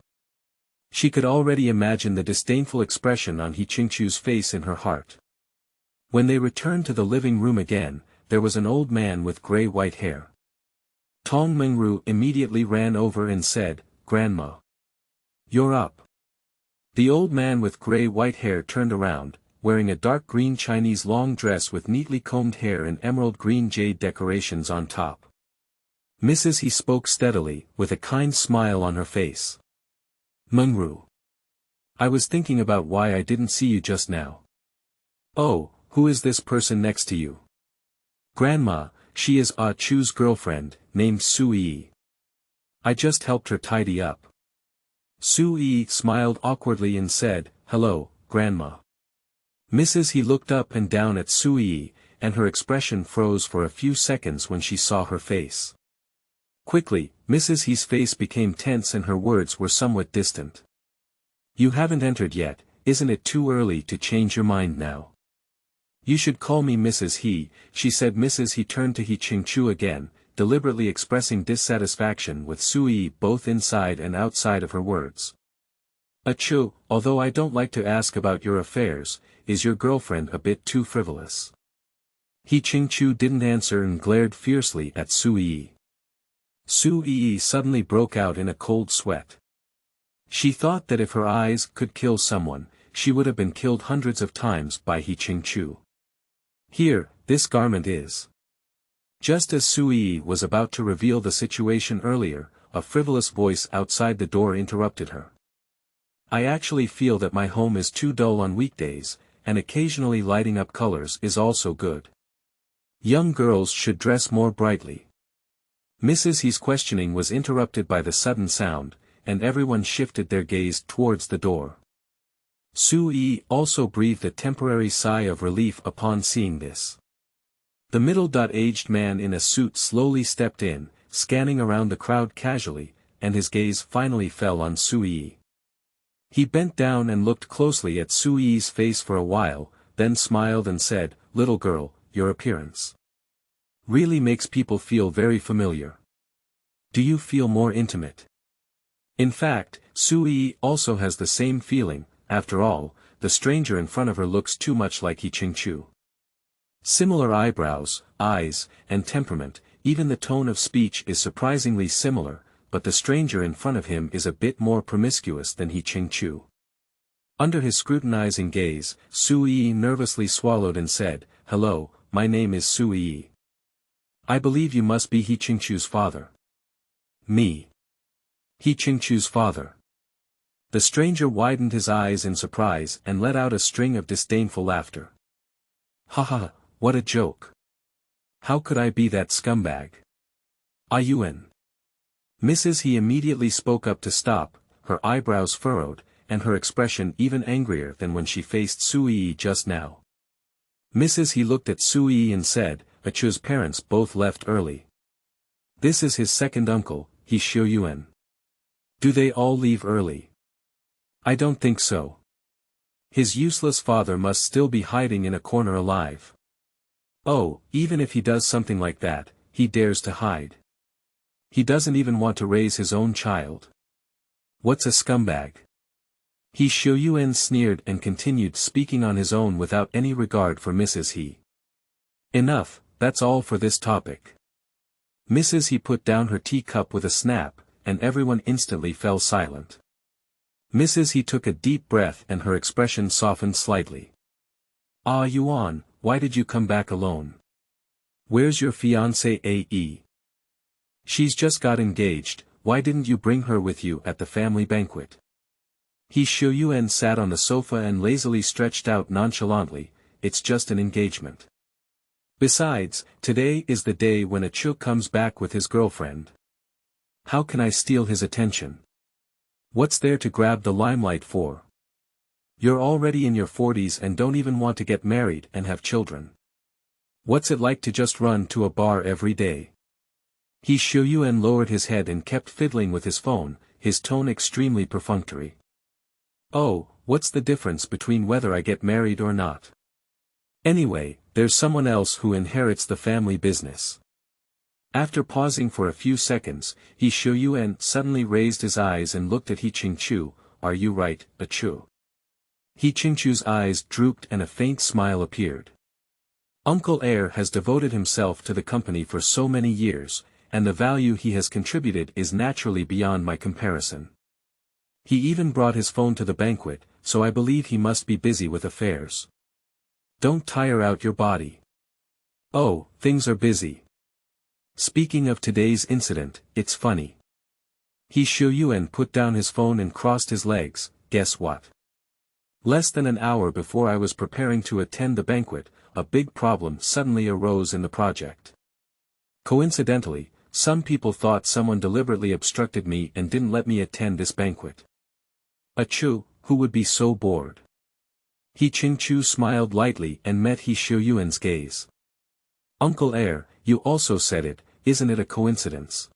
She could already imagine the disdainful expression on He Chengchu's face in her heart. When they returned to the living room again, there was an old man with gray-white hair. Tong Mengru immediately ran over and said, "Grandma. You're up." The old man with gray-white hair turned around, wearing a dark green Chinese long dress with neatly combed hair and emerald green jade decorations on top. Mrs. He spoke steadily, with a kind smile on her face. "Mengru. I was thinking about why I didn't see you just now." "Oh, who is this person next to you?" "Grandma, she is Chu's girlfriend, named Yiyi. I just helped her tidy up." Yiyi smiled awkwardly and said, "Hello, Grandma." Mrs. He looked up and down at Yiyi, and her expression froze for a few seconds when she saw her face. Quickly, Mrs. He's face became tense and her words were somewhat distant. "You haven't entered yet, isn't it too early to change your mind now?" "You should call me Mrs. He," she said. Mrs. He turned to He Chengchu again, deliberately expressing dissatisfaction with Yiyi both inside and outside of her words. "Chu, although I don't like to ask about your affairs, is your girlfriend a bit too frivolous?" He Chengchu didn't answer and glared fiercely at Yiyi. Yiyi suddenly broke out in a cold sweat. She thought that if her eyes could kill someone, she would have been killed hundreds of times by He Chengchu. "Here, this garment is." Just as Yiyi was about to reveal the situation earlier, a frivolous voice outside the door interrupted her. "I actually feel that my home is too dull on weekdays, and occasionally lighting up colors is also good. Young girls should dress more brightly." Mrs. He's questioning was interrupted by the sudden sound, and everyone shifted their gaze towards the door. Yiyi also breathed a temporary sigh of relief upon seeing this. The middle-aged man in a suit slowly stepped in, scanning around the crowd casually, and his gaze finally fell on Yiyi. He bent down and looked closely at Yiyi's face for a while, then smiled and said, "Little girl, your appearance really makes people feel very familiar. Do you feel more intimate?" In fact, Yiyi also has the same feeling. After all, the stranger in front of her looks too much like He Chengchu. Similar eyebrows, eyes, and temperament, even the tone of speech is surprisingly similar, but the stranger in front of him is a bit more promiscuous than He Chengchu. Under his scrutinizing gaze, Yiyi nervously swallowed and said, "Hello, my name is Yiyi. I believe you must be He Chengchu's father." "Me? He Chengchu's father?" The stranger widened his eyes in surprise and let out a string of disdainful laughter. "Ha ha, what a joke. How could I be that scumbag? Ah Yuan." Mrs. He immediately spoke up to stop, her eyebrows furrowed, and her expression even angrier than when she faced Yiyi just now. Mrs. He looked at Yiyi and said, "Achu's parents both left early. This is his second uncle, He Xiuyuan. Do they all leave early? I don't think so. His useless father must still be hiding in a corner alive. Oh, even if he does something like that, he dares to hide. He doesn't even want to raise his own child. What's a scumbag?" He Xiuyuan sneered and continued speaking on his own without any regard for Mrs. He. "Enough, that's all for this topic." Mrs. He put down her teacup with a snap, and everyone instantly fell silent. Mrs. He took a deep breath and her expression softened slightly. "Ah Yuan, why did you come back alone? Where's your fiancée A.E.? She's just got engaged, why didn't you bring her with you at the family banquet?" He Xiuyuan sat on the sofa and lazily stretched out nonchalantly, "It's just an engagement. Besides, today is the day when Achu comes back with his girlfriend. How can I steal his attention? What's there to grab the limelight for? You're already in your 40s and don't even want to get married and have children. What's it like to just run to a bar every day?" He Xiuyuan lowered his head and kept fiddling with his phone, his tone extremely perfunctory. "Oh, what's the difference between whether I get married or not? Anyway, there's someone else who inherits the family business." After pausing for a few seconds, He Xiuyuan suddenly raised his eyes and looked at He Chengchu. "Are you right, Achu?" He Chengchu's eyes drooped and a faint smile appeared. "Uncle Heir has devoted himself to the company for so many years, and the value he has contributed is naturally beyond my comparison. He even brought his phone to the banquet, so I believe he must be busy with affairs. Don't tire out your body." "Oh, things are busy. Speaking of today's incident, it's funny." He Xiuyuan put down his phone and crossed his legs. "Guess what? Less than an hour before I was preparing to attend the banquet, a big problem suddenly arose in the project. Coincidentally, some people thought someone deliberately obstructed me and didn't let me attend this banquet. Achu, who would be so bored?" He Chengchu smiled lightly and met He Xiuyuan's gaze. "Uncle Heir, you also said it, isn't it a coincidence?"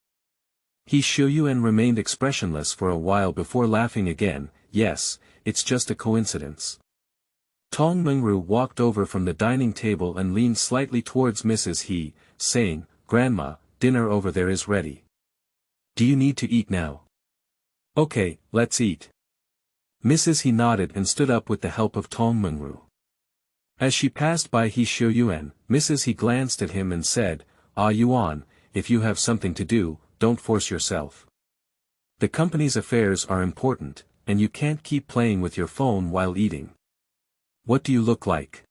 He Xiuyuan remained expressionless for a while before laughing again. "Yes, it's just a coincidence." Tong Mengru walked over from the dining table and leaned slightly towards Mrs. He, saying, "Grandma, dinner over there is ready. Do you need to eat now?" "Okay, let's eat." Mrs. He nodded and stood up with the help of Tong Mengru. As she passed by He Xiuyuan, Mrs. He glanced at him and said, "Ah Yuan, if you have something to do, don't force yourself. The company's affairs are important, and you can't keep playing with your phone while eating. What do you look like?"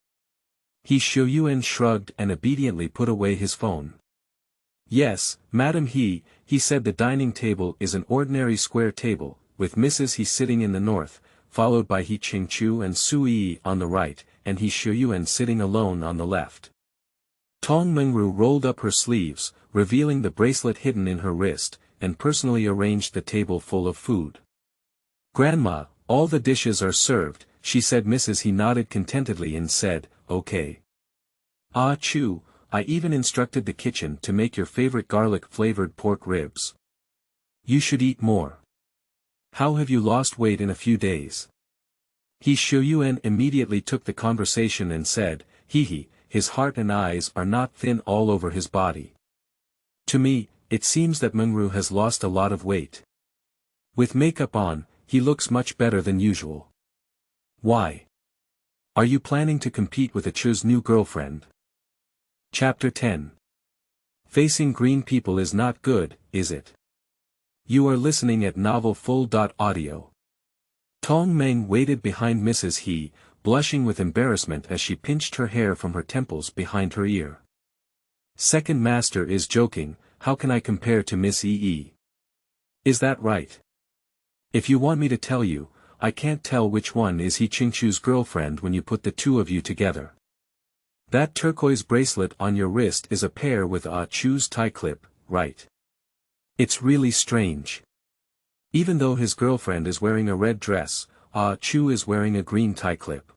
He Xiuyuan shrugged and obediently put away his phone. "Yes, Madam He said the dining table is an ordinary square table, with Mrs. He sitting in the north, followed by He Chengchu and Yiyi on the right, and He Xiuyuan sitting alone on the left." Tong Mengru rolled up her sleeves, revealing the bracelet hidden in her wrist, and personally arranged the table full of food. "Grandma, all the dishes are served," she said. Mrs. He nodded contentedly and said, "Okay. Ah Chu, I even instructed the kitchen to make your favorite garlic-flavored pork ribs. You should eat more. How have you lost weight in a few days?" He Xiuyuan immediately took the conversation and said, his heart and eyes are not thin all over his body. "To me, it seems that Mengru has lost a lot of weight. With makeup on, he looks much better than usual. Why? Are you planning to compete with Achu's new girlfriend?" Chapter 10. Facing green people is not good, is it? You are listening at Novel Full.audio. Tong Meng waited behind Mrs. He, blushing with embarrassment as she pinched her hair from her temples behind her ear. Second master is joking, how can I compare to Miss Yiyi? Is that right? If you want me to tell you, I can't tell which one is He Chengchu's girlfriend when you put the two of you together. That turquoise bracelet on your wrist is a pair with Chu's tie clip, right? It's really strange. Even though his girlfriend is wearing a red dress, Chu is wearing a green tie clip.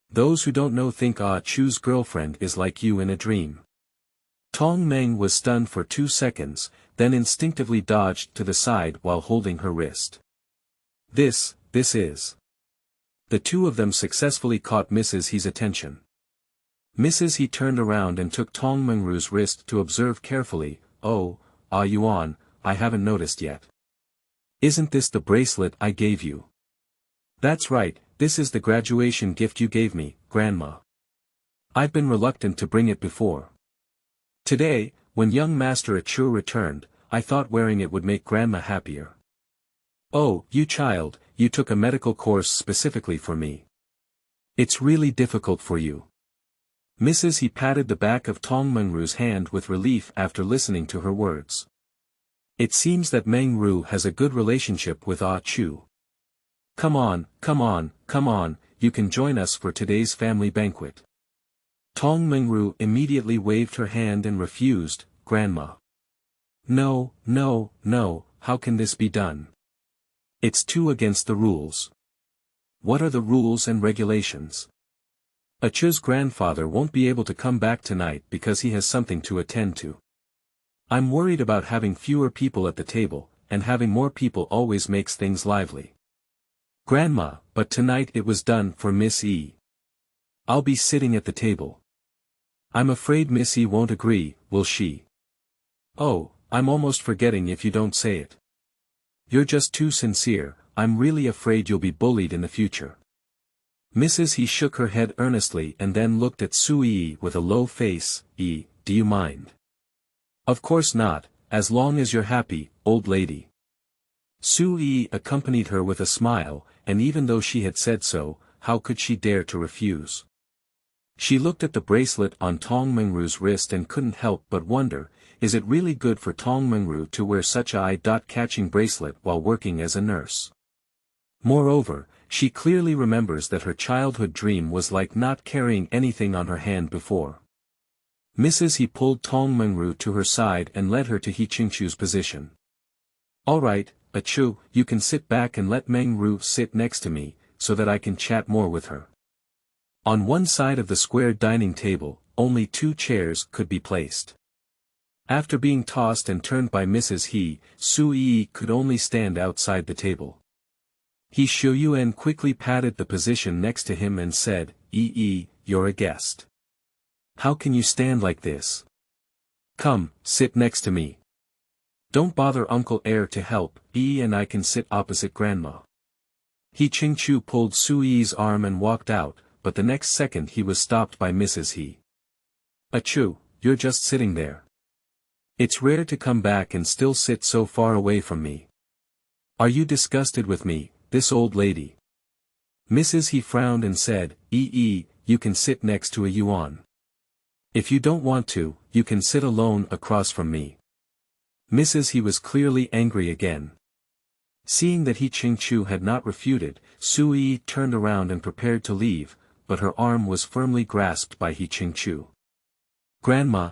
Those who don't know think Chu's girlfriend is like you in a dream. Tong Meng was stunned for 2 seconds, then instinctively dodged to the side while holding her wrist. This is. The two of them successfully caught Mrs. He's attention. Mrs. He turned around and took Tong Mengru's wrist to observe carefully. Oh, Yuan, I haven't noticed yet. Isn't this the bracelet I gave you? That's right, this is the graduation gift you gave me, Grandma. I've been reluctant to bring it before. Today, when young Master Chu returned, I thought wearing it would make Grandma happier. Oh, you child, you took a medical course specifically for me. It's really difficult for you. Mrs. He patted the back of Tong Mengru's hand with relief after listening to her words. It seems that Mengru has a good relationship with Chu. Come on, you can join us for today's family banquet. Tong Mengru immediately waved her hand and refused, Grandma. No, how can this be done? It's too against the rules. What are the rules and regulations? Chu's grandfather won't be able to come back tonight because he has something to attend to. I'm worried about having fewer people at the table, and having more people always makes things lively. Grandma, but tonight it was done for Miss E. I'll be sitting at the table. I'm afraid Miss E won't agree, will she? Oh, I'm almost forgetting if you don't say it. You're just too sincere, I'm really afraid you'll be bullied in the future. Mrs. He shook her head earnestly and then looked at Yiyi with a low face. Do you mind? Of course not, as long as you're happy, old lady. Yiyi accompanied her with a smile, and even though she had said so, how could she dare to refuse? She looked at the bracelet on Tong Mengru's wrist and couldn't help but wonder, is it really good for Tong Mengru to wear such a eye-catching bracelet while working as a nurse? Moreover, she clearly remembers that her childhood dream was like not carrying anything on her hand before. Mrs. He pulled Tong Mengru to her side and led her to He Chengchu's position. All right, Chu, you can sit back and let Mengru sit next to me, so that I can chat more with her. On one side of the square dining table, only 2 chairs could be placed. After being tossed and turned by Mrs. He, Yiyi could only stand outside the table. He Shuyuan quickly patted the position next to him and said, you're a guest. How can you stand like this? Come, sit next to me. Don't bother Uncle Air to help, and I can sit opposite Grandma. He Chengchu pulled Yiyi's arm and walked out, but the next second he was stopped by Mrs. He. Chu, you're just sitting there. It's rare to come back and still sit so far away from me. Are you disgusted with me, this old lady? Mrs. He frowned and said, you can sit next to a Yuan. If you don't want to, you can sit alone across from me. Mrs. He was clearly angry again. Seeing that He Chengchu had not refuted, Yiyi turned around and prepared to leave, but her arm was firmly grasped by He Chengchu. Grandma,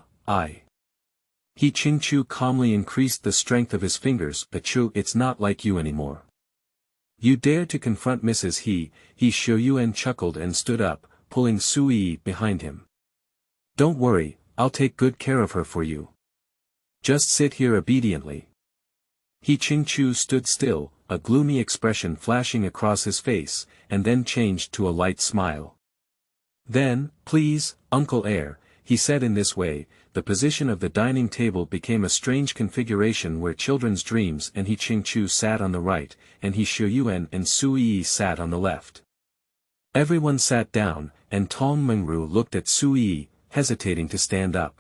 He Chengchu calmly increased the strength of his fingers. Chu, it's not like you anymore. You dare to confront Mrs. He Shuyuan chuckled and stood up, pulling Yiyi behind him. Don't worry, I'll take good care of her for you. Just sit here obediently. He Chengchu stood still, a gloomy expression flashing across his face, and then changed to a light smile. Then, please, Uncle Air, he said in this way, the position of the dining table became a strange configuration where children's dreams and He Chengchu sat on the right, and He Shuyuan and Yiyi sat on the left. Everyone sat down, and Tong Mengru looked at Yiyi, hesitating to stand up.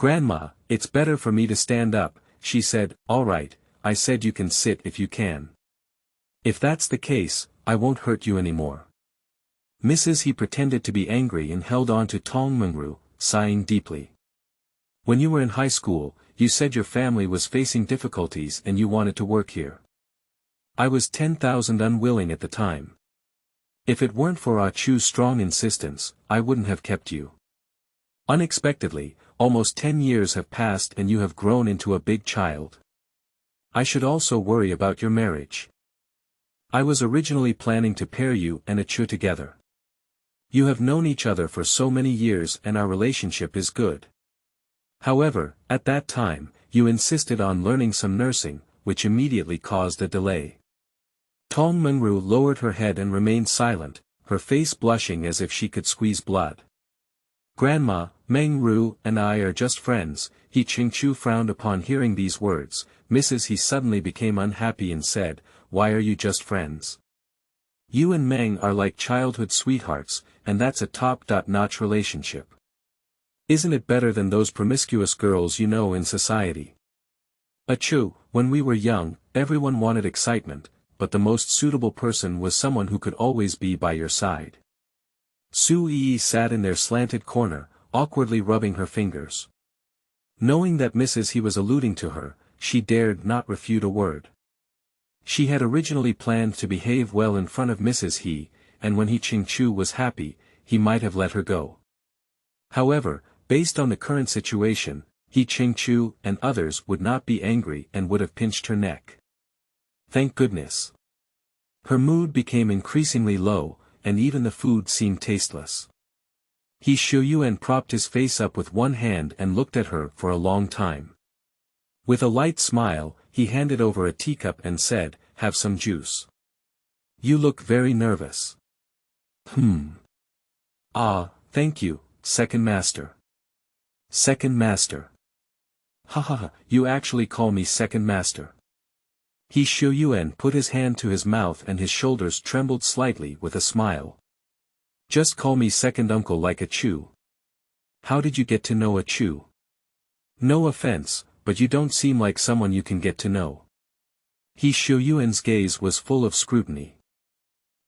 "Grandma, it's better for me to stand up," she said. "All right, I said you can sit if you can. If that's the case, I won't hurt you anymore." Mrs. He pretended to be angry and held on to Tong Mengru, sighing deeply. "When you were in high school, you said your family was facing difficulties and you wanted to work here. I was 10,000 unwilling at the time. If it weren't for Ah Chu's strong insistence, I wouldn't have kept you. Unexpectedly, almost 10 years have passed and you have grown into a big child. I should also worry about your marriage. I was originally planning to pair you and Ah Chu together. You have known each other for so many years and our relationship is good. However, at that time, you insisted on learning some nursing, which immediately caused a delay." Tong Mengru lowered her head and remained silent, her face blushing as if she could squeeze blood. "Grandma, Mengru and I are just friends." He Chengchu frowned upon hearing these words. Mrs. He suddenly became unhappy and said, "Why are you just friends? You and Meng are like childhood sweethearts, and that's a top-notch relationship. Isn't it better than those promiscuous girls you know in society? Ah Chu, when we were young, everyone wanted excitement, but the most suitable person was someone who could always be by your side." Su Yiyi sat in their slanted corner, awkwardly rubbing her fingers. Knowing that Mrs. He was alluding to her, she dared not refute a word. She had originally planned to behave well in front of Mrs. He, and when He Chengchu was happy, he might have let her go. However, based on the current situation, He Chengchu and others would not be angry and would have pinched her neck. Thank goodness. Her mood became increasingly low, and even the food seemed tasteless. He Shuyuan propped his face up with one hand and looked at her for a long time. With a light smile, he handed over a teacup and said, "Have some juice. You look very nervous." "Ah, thank you, second master." "Second master. Ha ha ha, you actually call me second master." He Shuyuan put his hand to his mouth and his shoulders trembled slightly with a smile. "Just call me second uncle like Ah Chu. How did you get to know Ah Chu? No offense, but you don't seem like someone you can get to know." He Shuyuan's gaze was full of scrutiny.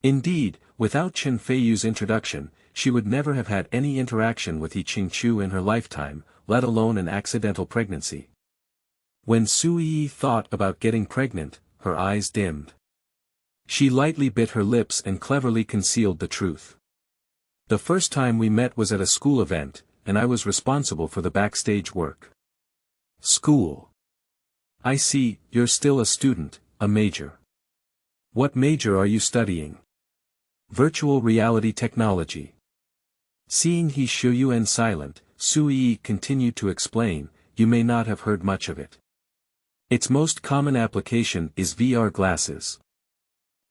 Indeed, without Chen Feiyu's introduction, she would never have had any interaction with He Chengchu in her lifetime, let alone an accidental pregnancy. When Su Yi thought about getting pregnant, her eyes dimmed. She lightly bit her lips and cleverly concealed the truth. "The first time we met was at a school event, and I was responsible for the backstage work." "School. I see, you're still a student, a major. What major are you studying?" "Virtual reality technology." Seeing He Shuyuan silent, Su Yi continued to explain, "You may not have heard much of it. Its most common application is VR glasses.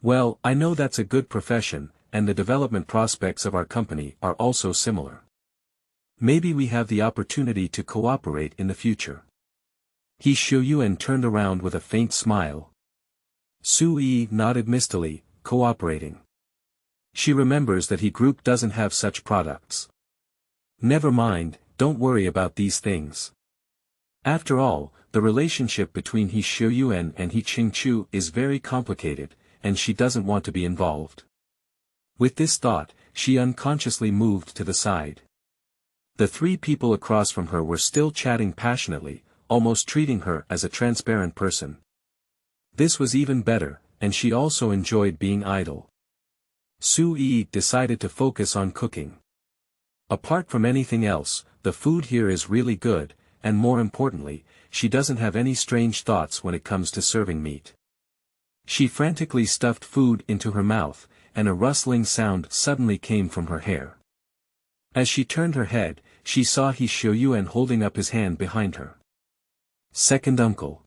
Well, I know that's a good profession, and the development prospects of our company are also similar. Maybe we have the opportunity to cooperate in the future." He Shuyuan turned around with a faint smile. Su Yi nodded mistily, "Cooperating. She remembers that He Group doesn't have such products." "Never mind, don't worry about these things. After all, the relationship between He Shuyuan and He Chengchu is very complicated, and she doesn't want to be involved." With this thought, she unconsciously moved to the side. The three people across from her were still chatting passionately, almost treating her as a transparent person. This was even better, and she also enjoyed being idle. Su Yi decided to focus on cooking. Apart from anything else, the food here is really good, and more importantly, she doesn't have any strange thoughts when it comes to serving meat. She frantically stuffed food into her mouth, and a rustling sound suddenly came from her hair. As she turned her head, she saw He Shuyuan holding up his hand behind her. "Second uncle."